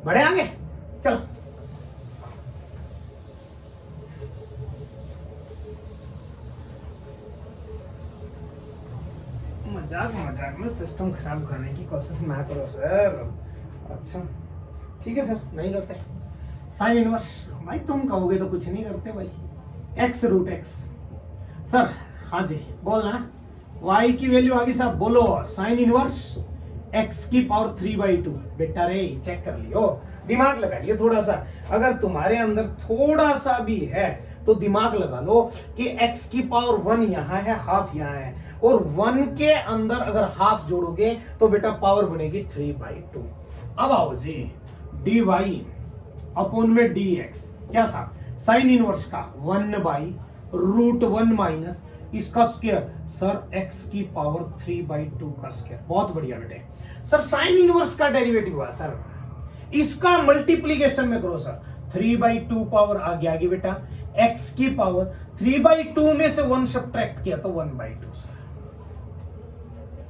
बढ़े आगे चलो। मजाक मजाक में सिस्टम खराब करने की कोशिश ना करो सर। अच्छा ठीक है सर, नहीं करते। साइन इनवर्स भाई तुम कहोगे तो कुछ नहीं करते भाई, x रूट x। सर हाँ जी बोलना, y की वैल्यू आगे साहब बोलो, साइन इनवर्स x की पावर 3/2। बेटा रे चेक कर लियो, दिमाग लगा लियो थोड़ा सा। अगर तुम्हारे अंदर थोड़ा सा भी है तो दिमाग लगा लो कि x की पावर 1 यहाँ है, हाफ यहाँ है, और 1 के अंदर अगर हाफ जोड़ोगे तो बेटा पावर बनेगी 3/2। अब आओ जी, dy अपॉन में dx, क्या साहब? साइन इनवर्स का 1/√1 माइनस इसका स्क्वायर सर x की पावर 3/2 का स्क्वायर। बहुत बढ़िया बेटे। सर साइन इनवर्स का डेरिवेटिव हुआ सर, इसका मल्टीप्लीकेशन में करो सर, 3/2 पावर आ गया बेटा, x की पावर 3/2 में से 1 सब्ट्रैक्ट किया तो 1/2 सर।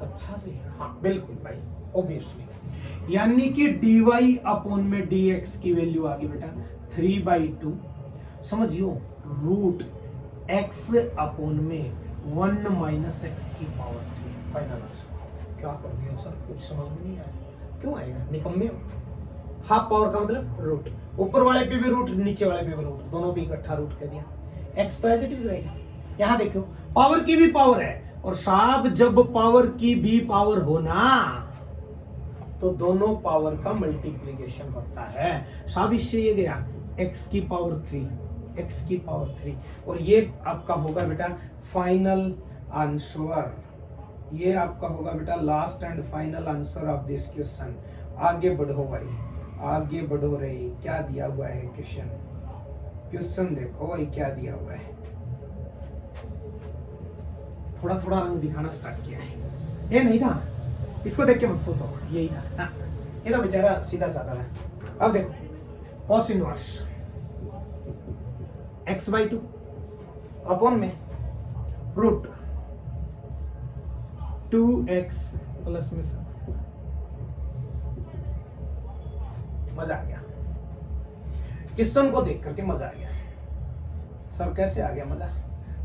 अच्छा से हाँ बिल्कुल भाई ऑब्वियसली, यानी कि dy अपॉन में dx की वैल्यू आ गई बेटा 3/2, समझियो रूट x अपॉन में 1 माइनस एक्स की पावर 3 फाइनल आंसर। क्या कर दिया सर, कुछ समझ में नहीं आया, क्यों आएगा, निकम्मे हो। हाफ पावर का मतलब रूट, ऊपर वाले पे भी रूट नीचे वाले पे भी रूट, दोनों पे इकट्ठा रूट कर दिया, x तो एज इट इज रहेगा। यहां देखो पावर की भी पावर है, और साहब जब पावर की भी पावर हो ना तो दोनों पावर का मल्टीप्लीकेशन होता है। साहब इससे ये गया x की पावर 3, x की पावर 3, और ये आपका होगा बेटा फाइनल आंसर, ये आपका होगा बेटा last and final answer of this question. आगे बढ़ो भाई, आगे बढ़ो रे, क्या दिया हुआ है क्वेश्चन, क्वेश्चन देखो भाई क्या दिया हुआ है। थोड़ा थोड़ा रंग दिखाना स्टार्ट किया है, ये नहीं था, इसको देख के मत सोचो यही था ना, ये तो बेचारा सीधा साधा है। अब देखो कॉस इनवर्स x/2 अपॉन में रूट 2x प्लस में 7। मजा आ गया क्वेश्चन को देख करके, मजा आ गया सर। कैसे आ गया मजा,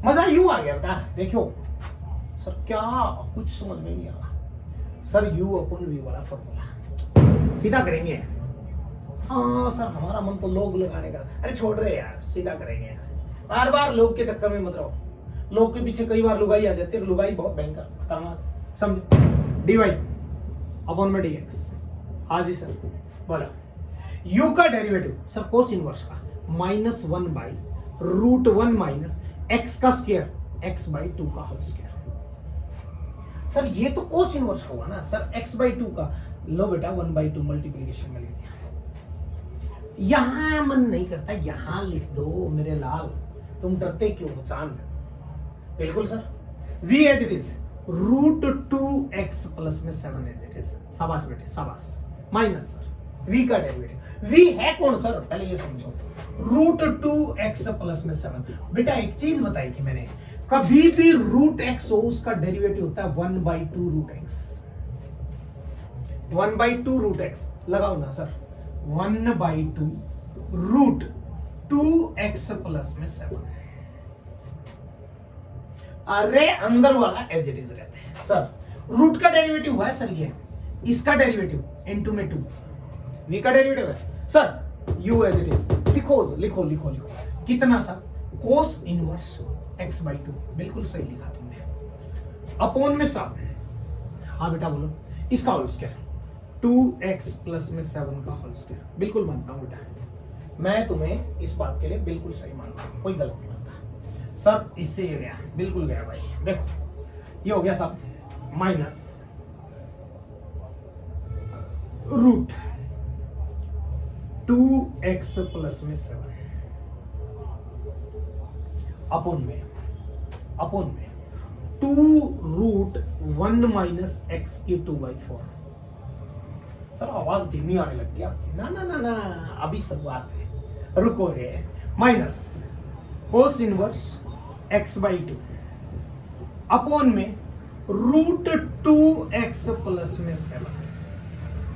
मजा यूं आ गया बेटा, देखो सर क्या कुछ समझ में नहीं आ रहा सर, u अपॉन v वाला फॉर्मूला सीधा करेंगे। हाँ सर हमारा मन तो लोग लगाने का, अरे छोड़ रहे यार सीधा करेंगे यार, बार बार लोग के चक्कर में मत रहो, लोग के पीछे कई बार लुगाई आ जाती है, लुगाई बहुत भयंकर खतरनाक, समझो। dy अपॉन में dx, हाँ जी सर बोला। u का डेरिवेटिव सर कोस इनवर्स का -1/√1 माइनस x का स्क्वायर x/2 का होल स्क्वायर। सर ये तो कोस इनवर्स होगा ना सर, x/2 का, लो बेटा 1/2 मल्टीप्लिकेशन में लिख दिया। यहां मन नहीं करता, यहां लिख दो मेरे लाल, तुम डरते क्यों हो चांद। बिल्कुल sir, v as it is √2x plus में 7 एज इट इज, शाबाश बेटे शाबाश, माइनस सर v का डेरिवेटिव, v है कौन सर पहले ये समझो, √2x प्लस में 7। बेटा एक चीज बताई कि मैंने, कभी भी √x हो उसका डेरिवेटिव होता है 1/2√x, 1/2√x लगाओ ना सर, 1/2√2x प्लस में 7। अरे अंदर वाला एज इट इज रहता है सर, रूट का डेरिवेटिव हुआ है सर, ये इसका डेरिवेटिव इनटू में 2, v का डेरिवेटिव है sir, u as it is, लिखो लिखो लिखो लिखो, कितना सर, कोस इनवर्स x/2, बिल्कुल सही लिखा तुमने, अपॉन में 7, हाँ बेटा बोलो, इसका होल स्क्वायर 2x प्लस में 7 का होल स्क्वायर, बिल्कुल मानता हूं बेटा, मैं तुम्हें इस बात के लिए बिल्कुल सही मानता हूं, कोई गलत नहीं मानता सर। इससे ये गया, बिल्कुल गया भाई, देखो ये हो गया सब माइनस रूट 2x प्लस में 7 अपॉन में 2√1 माइनस x की 2/4। सर आवाज धीमी आने लग गई आपकी, ना ना ना ना अभी शुरुआत है, रुको रे, minus cos inverse x/2 upon में √2x प्लस में 7।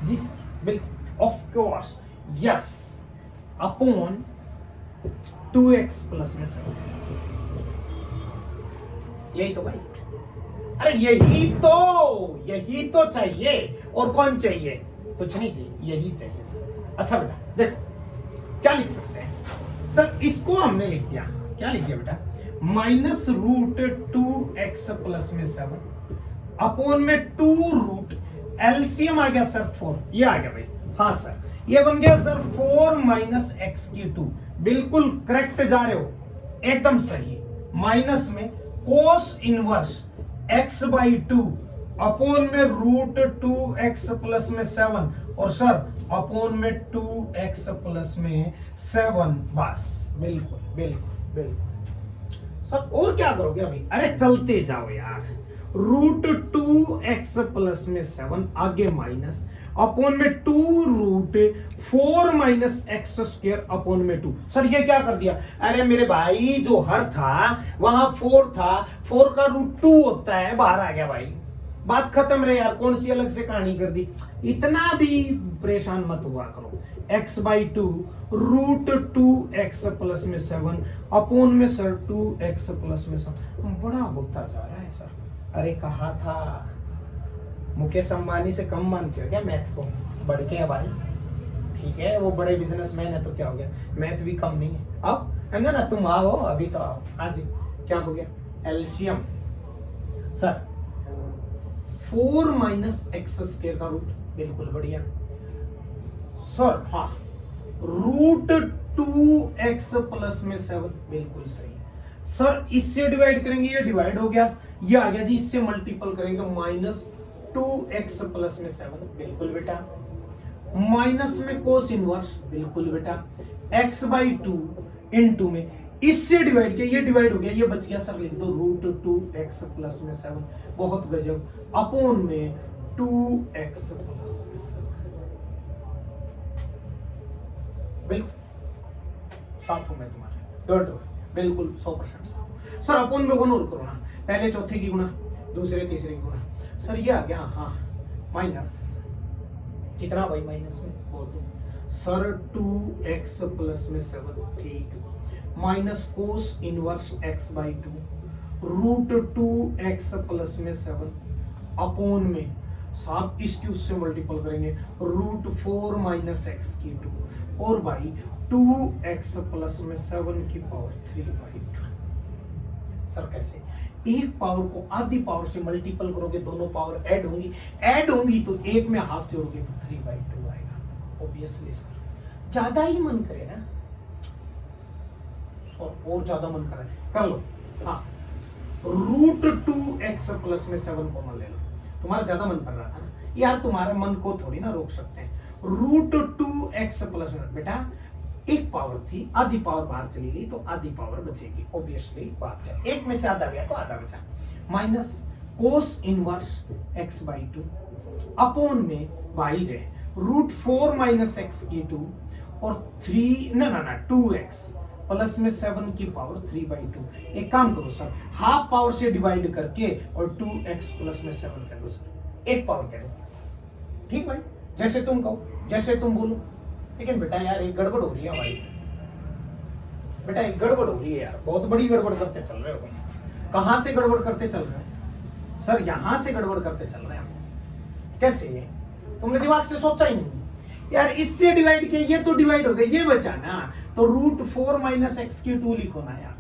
जी सर बिल्कुल of course, yes, upon 2x plus में 7, यही तो भाई, अरे यही तो चाहिए, और कौन चाहिए, कुछ नहीं चाहिए, यही चाहिए सर। अच्छा बेटा देखो क्या लिख सकते हैं सर, इसको हमने लिख दिया, क्या लिख दिया बेटा, -√2x प्लस में 7 अपॉन में 2 एलसीएम आ गया सर 4, ये आ गया भाई, हाँ सर ये बन गया सर 4 माइनस एक्स की 2, बिल्कुल करेक्ट जा रहे हो, एकदम सही, माइनस में कोस इनवर्स x/2 अपॉन में √2x प्लस में 7, और सर अपॉन में 2x प्लस में 7, बस बिल्कुल बिल्कुल बिल्कुल सर। और क्या करोगे अभी, अरे चलते जाओ यार, रूट 2x प्लस में 7 आगे माइनस अपॉन में 2 root 4 minus x square upon में 2। सर ये क्या कर दिया? अरे मेरे भाई जो हर था वहां 4 था, 4 का रूट 2 होता है, बाहर आ गया भाई, बात खत्म रे यार। कौन सी अलग से कहानी कर दी? इतना भी परेशान मत हुआ करो। x by 2 root 2x plus में 7 अपॉन में सर 2x प्लस में 7 बड़ा होता जा रहा है सर। अरे कहा था मुकेश अंबानी से कम मानते हो क्या मैथ को? बढ़ के है भाई, ठीक है वो बड़े बिजनेसमैन है तो क्या हो गया, मैथ भी कम नहीं है। अब है ना तुम आओ, अभी तो आओ। आज क्या हो गया? LCM sir 4 minus x square का रूट, बिल्कुल बढ़िया सर। हाँ रूट 2x प्लस में 7, बिल्कुल सही सर। इससे डिवाइड करेंगे, ये डिवाइड हो गया, ये आ गया जी। इससे मल्टीपल करेंगे माइनस 2x प्लस में 7, बिल्कुल बेटा। माइनस में कोस इनवर्स, बिल्कुल बेटा। x बाई 2 इंटू में इससे डिवाइड किया, ये डिवाइड हो गया, ये बच गया सर। लिख दो रूट 2x प्लस में 7, बहुत गजब, अपॉन में 2x प्लस में 7, बिल्कुल साथ हूं मैं तुम्हारे, डोंट वरी, बिल्कुल 100% साथ हूं सर। अपॉन में 1 और करो ना, पहले चौथे की गुना, दूसरे तीसरे की गुना सर। ये आ गया हाँ माइनस कितना भाई? माइनस में बोल दो सर 2x प्लस में 7, ठीक, minus cos inverse x by 2 root 2x plus में 7 अपॉन में साहब इसकी उससे मल्टीपल करेंगे रूट 4 माइनस एक्स की 2 और बाई 2x प्लस में 7 की पावर 3 बाई 2। सर कैसे? एक पावर को आधी पावर से मल्टीपल करोगे, दोनों पावर ऐड होंगी तो एक में हाफ जोड़ोगे तो 3 बाई 2 आएगा। ऑब्वियसली सर ज्यादा ही मन करे ना, और ज्यादा मन कर रहा है कर लो। हाँ रूट 2x प्लस में 7 कॉमन ले लो, तुम्हारा ज्यादा मन कर रहा था ना यार, तुम्हारे मन को थोड़ी ना रोक सकते हैं। रूट 2x प्लस में बेटा एक पावर थी, आधी पावर बाहर चली गई तो आधी पावर बचेगी, ऑब्वियसली बात है। एक में से आधा गया तो आधा बचा, minus cos inverse x by 2 upon में बाई है रूट 4 माइनस एक्स की 2 और 3 ना 2x प्लस में 7 की पावर 3 बाई 2। एक काम करो सर, हाफ पावर से डिवाइड करके और 2x प्लस में 7 कर दो सर, एक पावर कह दो, ठीक भाई, जैसे तुम कहो, जैसे तुम बोलो। लेकिन बेटा यार एक गड़बड़ हो रही है भाई, बेटा एक गड़बड़ हो रही है यार, बहुत बड़ी गड़बड़ करते चल रहे हो तुम। कहां से गड़बड़ करते चल रहे हो सर? यहां से गड़बड़ करते चल रहे हैं। कैसे? तुमने दिमाग से सोचा ही नहीं यार, इससे डिवाइड किया, ये तो डिवाइड हो गया, ये बचा ना, तो रूट 4 माइनस एक्स की 2 लिखो ना यार,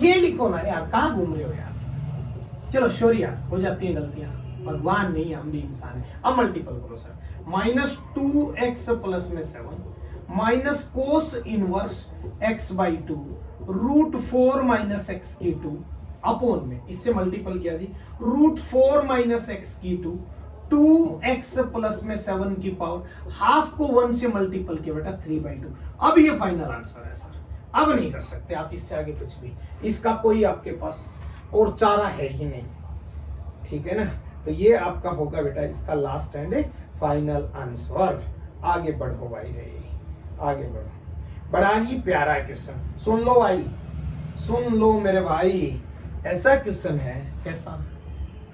ये लिखो ना यार, कहां घूम रहे हो यार? चलो शोरिया हो जाती है गलतियां, भगवान नहीं हम भी इंसान है। अब मल्टीपल करो सर, माइनस 2x प्लस में 7 minus cos inverse x by 2 root 4 minus x की 2 अपॉन में इससे मल्टीपल किया जी रूट 4 माइनस एक्स की 2 2x प्लस में 7 की पावर हाफ को 1 से मल्टीपल किया बेटा 3 बाई 2। अब ये फाइनल आंसर है सर, अब नहीं कर सकते आप इससे आगे कुछ भी, इसका कोई आपके पास और चारा है ही नहीं, ठीक है ना? तो ये आपका होगा बेटा इसका लास्ट एंड फाइनल आंसर। आगे बढ़ो भाई रे, आगे बढ़ो। बड़ा ही प्यारा क्वेश्चन, सुन लो भाई, सुन लो मेरे भाई, ऐसा क्वेश्चन है कैसा,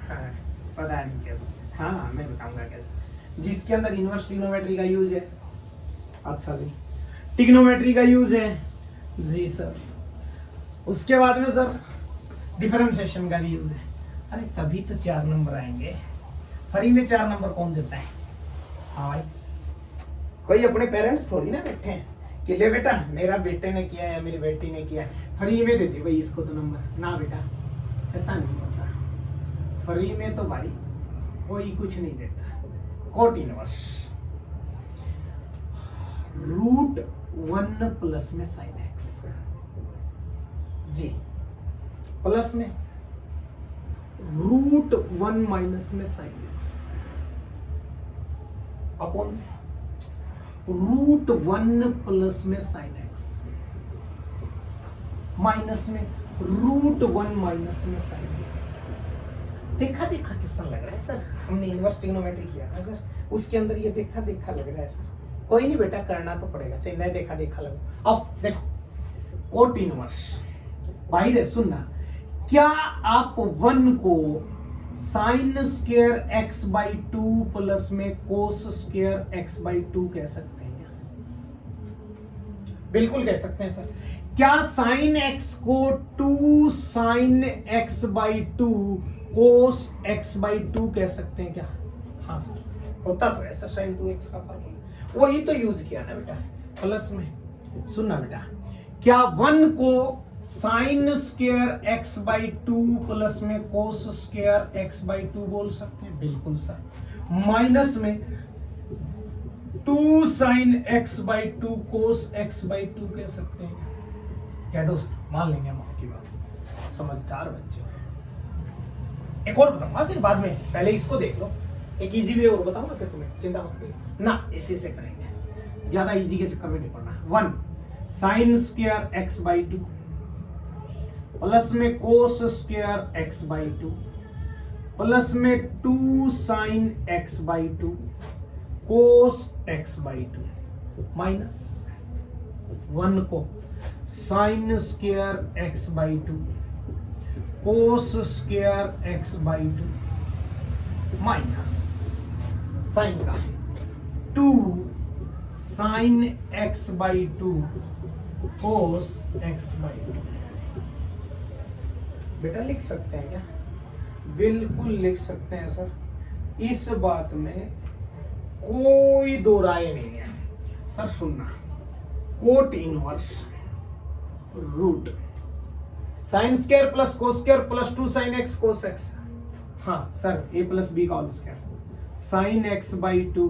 हाँ, पता नहीं कैसा, हाँ मैं बताऊंगा कैसे, जिसके अंदर इनवर्स ट्रिग्नोमेट्री का यूज है। अच्छा जी, ट्रिग्नोमेट्री का यूज है जी सर, उसके बाद में सर डिफरेंशिएशन का भी यूज है। अरे तभी तो 4 नंबर आएंगे, फ्री में 4 नंबर कौन देता है? हाँ भाई, कोई अपने पेरेंट्स थोड़ी ना बैठे हैं कि ले बेटा मेरा बेटे ने किया है, मेरी बेटी ने किया है, फ्री में देते भाई इसको तो नंबर ना बेटा, ऐसा नहीं होता। फ्री में तो भाई कोई कुछ नहीं देता। कोट इनवर्स रूट 1 प्लस में साइन एक्स जी, प्लस में रूट 1 माइनस में sine x upon root 1 plus में साइन एक्स माइनस में रूट 1 माइनस में साइन एक्स। देखा देखा क्वेश्चन लग रहा है सर, हमने इनवर्स ट्रिग्नोमेट्री किया था सर, उसके अंदर ये देखा देखा लग रहा है सर। कोई नहीं बेटा, करना तो पड़ेगा, चाहे नहीं देखा देखा लगो। अब देखो कोट इनवर्स भाई रे, सुनना, क्या आप 1 को sine square x by 2 plus में कोस स्क्वायर एक्स बाई 2 कह सकते हैं क्या? बिल्कुल कह सकते हैं सर। क्या साइन एक्स को 2 sine x by 2 cos x by 2 कह सकते हैं क्या? हाँ सर, होता तो है सर साइन 2x का फॉर्मूला, वही तो यूज किया ना बेटा प्लस में। सुनना बेटा, क्या 1 को sine square x by 2 plus में कोस स्क्वायर एक्स बाई 2 बोल सकते हैं? बिल्कुल सर। माइनस में 2 sine x by 2 cos x by 2 कह सकते हैं क्या? कह दो सर, मान लेंगे हम आपकी बात, समझदार बच्चे। एक और बताऊंगा फिर बाद में, पहले इसको देख लो, एक इजी वे और बताऊंगा फिर तुम्हें, चिंता मत करिए ना, इसी से करेंगे, ज्यादा इजी के चक्कर में नहीं पड़ना। 1 sine square x by 2 plus में cos square x by 2 plus में 2 sine x by 2 cos x by 2 minus 1 को sine square x by 2 cos square x by 2 minus sine का 2 sine x by 2 cos x by 2। बेटा लिख सकते हैं क्या? बिल्कुल लिख सकते हैं सर, इस बात में कोई दो राय नहीं है सर। सुनना, cot inverse root sine square plus cos square plus 2 sine x cos x, हाँ सर, ए प्लस बी का whole square sine x by 2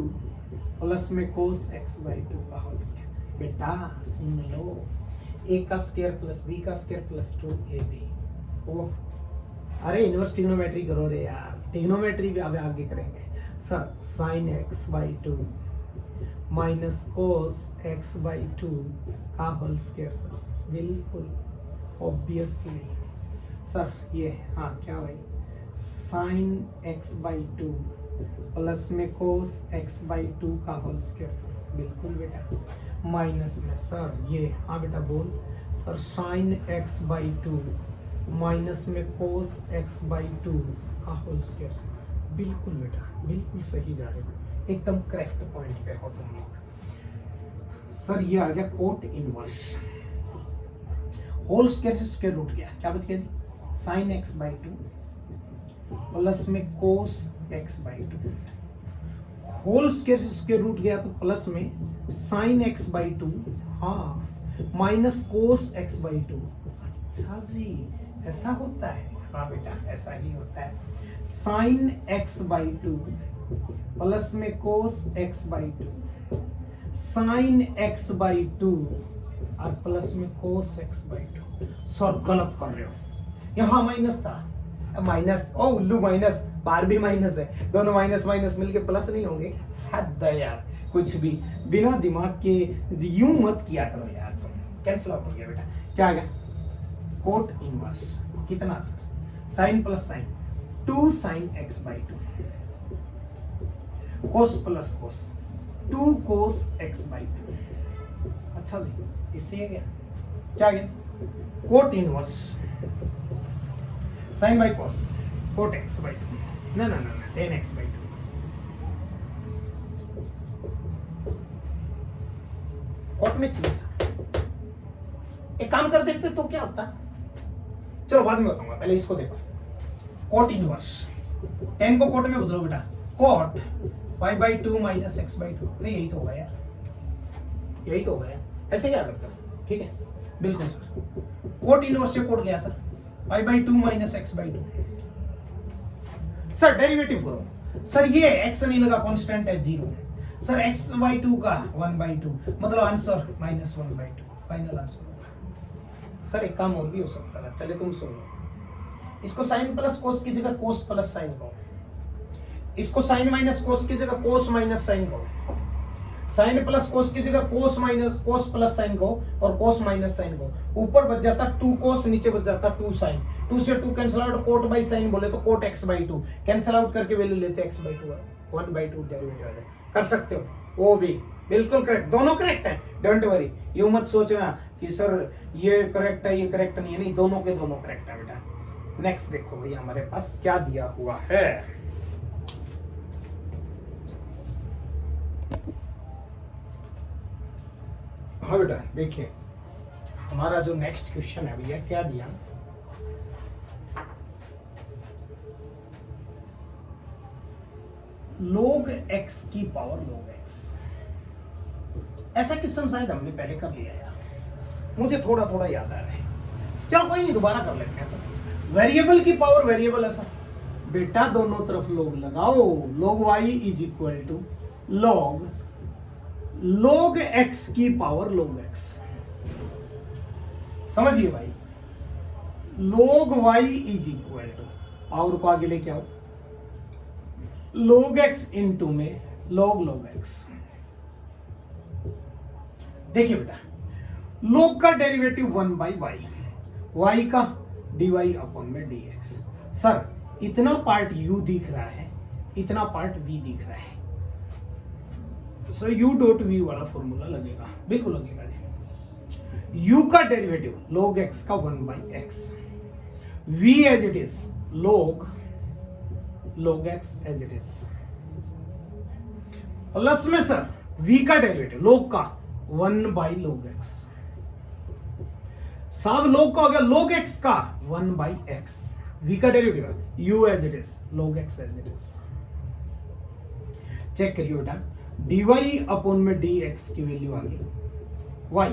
plus में कोस एक्स बाई 2 का होल स्क्वायर। बेटा सुन लो, ए का स्क्वायर प्लस बी का square plus 2ab। ओ अरे inverse trigonometry करो रे यार, ट्रिग्नोमेट्री भी अब आगे करेंगे sir. Sign x by 2 minus cos x by 2 का होल स्क्वायर सर, बिल्कुल ऑब्वियसली सर। ये हाँ क्या भाई, साइन एक्स बाई 2 प्लस में कोस एक्स बाई 2 का होल स्क्वायर सर, बिल्कुल बेटा। माइनस में सर ये, हाँ बेटा बोल sir, sign x by 2 minus में कोस एक्स बाई 2 का होल स्क्वायर सर, बिल्कुल बेटा, बिल्कुल सही जा रहे हो, एकदम करेक्ट पॉइंट पे हो तुम लोग सर। ये आ गया कोट इनवर्स, होल स्क्वायर से स्क्वायर रूट गया, क्या बच गया जी? साइन एक्स बाई 2 प्लस में cos x by 2, whole square से स्क्वायर रूट गया तो प्लस में साइन एक्स बाई 2, हाँ, माइनस कोस एक्स बाई 2। अच्छा जी, ऐसा होता है? हाँ बेटा ऐसा ही होता है। साइन एक्स बाई 2 प्लस में cos x by 2 sine x by 2 और प्लस में कोस एक्स बाई 2। सर गलत कर रहे हो, यहाँ माइनस था, माइनस, ओ उल्लू माइनस, बार भी माइनस है, दोनों माइनस माइनस मिलके प्लस नहीं होंगे? हद है यार, कुछ भी बिना दिमाग के यूं मत किया करो यार तुम। कैंसिल आउट हो गया बेटा, क्या आ गया? कोट इनवर्स कितना sir? Sine plus sine 2 sine x by 2 cos plus cos 2 cos x by 2। अच्छा जी, इससे ये गया, क्या गया? Cot inverse sine by cos cot x by 2, ना ना ना ना, टेन एक्स बाई 2। कोट में चाहिए सर, एक काम कर देखते तो क्या होता? चलो बाद में बताऊंगा, पहले इसको देखो। कोट इनवर्स 10 को कोट में बदलो बेटा, coat pi by 2 minus x by 2। नहीं यही तो होगा यार, यही तो होगा यार, ऐसे क्या करते हो? ठीक है बिल्कुल सर। कोट इनवर्स से कोट गया sir, pi by 2 minus x by 2। Sir derivative करो सर, ये एक्स नहीं लगा, कांस्टेंट है 0 सर, एक्स बाई 2 का 1 बाई 2, मतलब answer minus 1 by 2, final answer. Sir एक काम और भी हो सकता है, पहले तुम सुन लो, इसको साइन प्लस कोस की जगह कोस प्लस साइन करो, इसको साइन माइनस कोस की जगह कोस माइनस साइन करो, साइन प्लस कोस की जगह कोस माइनस कोस प्लस साइन को और कोस माइनस साइन को, ऊपर बच जाता 2 कोस, नीचे बच जाता 2 साइन, 2 से 2 cancel out, cot by sine बोले तो cot x by 2 cancel out करके वैल्यू लेते x बाई 2 1/2 डेरिवेटिव आ जाए। कर सकते हो, वो भी बिल्कुल करेक्ट, दोनों करेक्ट है, डोंट वरी, यूं मत सोचना कि सर ये करेक्ट है ये करेक्ट नहीं है, नहीं दोनों के दोनों करेक्ट है बेटा। नेक्स्ट देखो भैया हमारे पास क्या दिया हुआ है। हाँ बेटा देखिए हमारा जो नेक्स्ट क्वेश्चन है भैया क्या दिया, log x की पावर log x। ऐसा क्वेश्चन शायद हमने पहले कर लिया यार, मुझे थोड़ा थोड़ा याद आ रहा है, चलो कोई नहीं दोबारा कर लेते हैं। सर वेरिएबल की पावर वेरिएबल है सर, बेटा दोनों तरफ log लगाओ, log y is equal to log x की पावर log x। समझिए भाई, log y is equal to, power को आगे लेके आओ, log x इंटू में log x। देखिए बेटा log का डेरिवेटिव 1 बाई वाई, y का dy अपॉन में dx। सर इतना पार्ट u दिख रहा है, इतना पार्ट v दिख रहा है, सर u डॉट v वाला फॉर्मूला लगेगा, बिल्कुल लगेगा जी। u का डेरिवेटिव log x का 1 by x, v as it is log x as it is, plus में सर v का डेरिवेटिव log का 1 बाई log x, सब log का हो गया log x का 1 बाई x, v का derivative u as it is log x as it is. Check करिए बेटा dy अपॉन में dx की वैल्यू आ गई y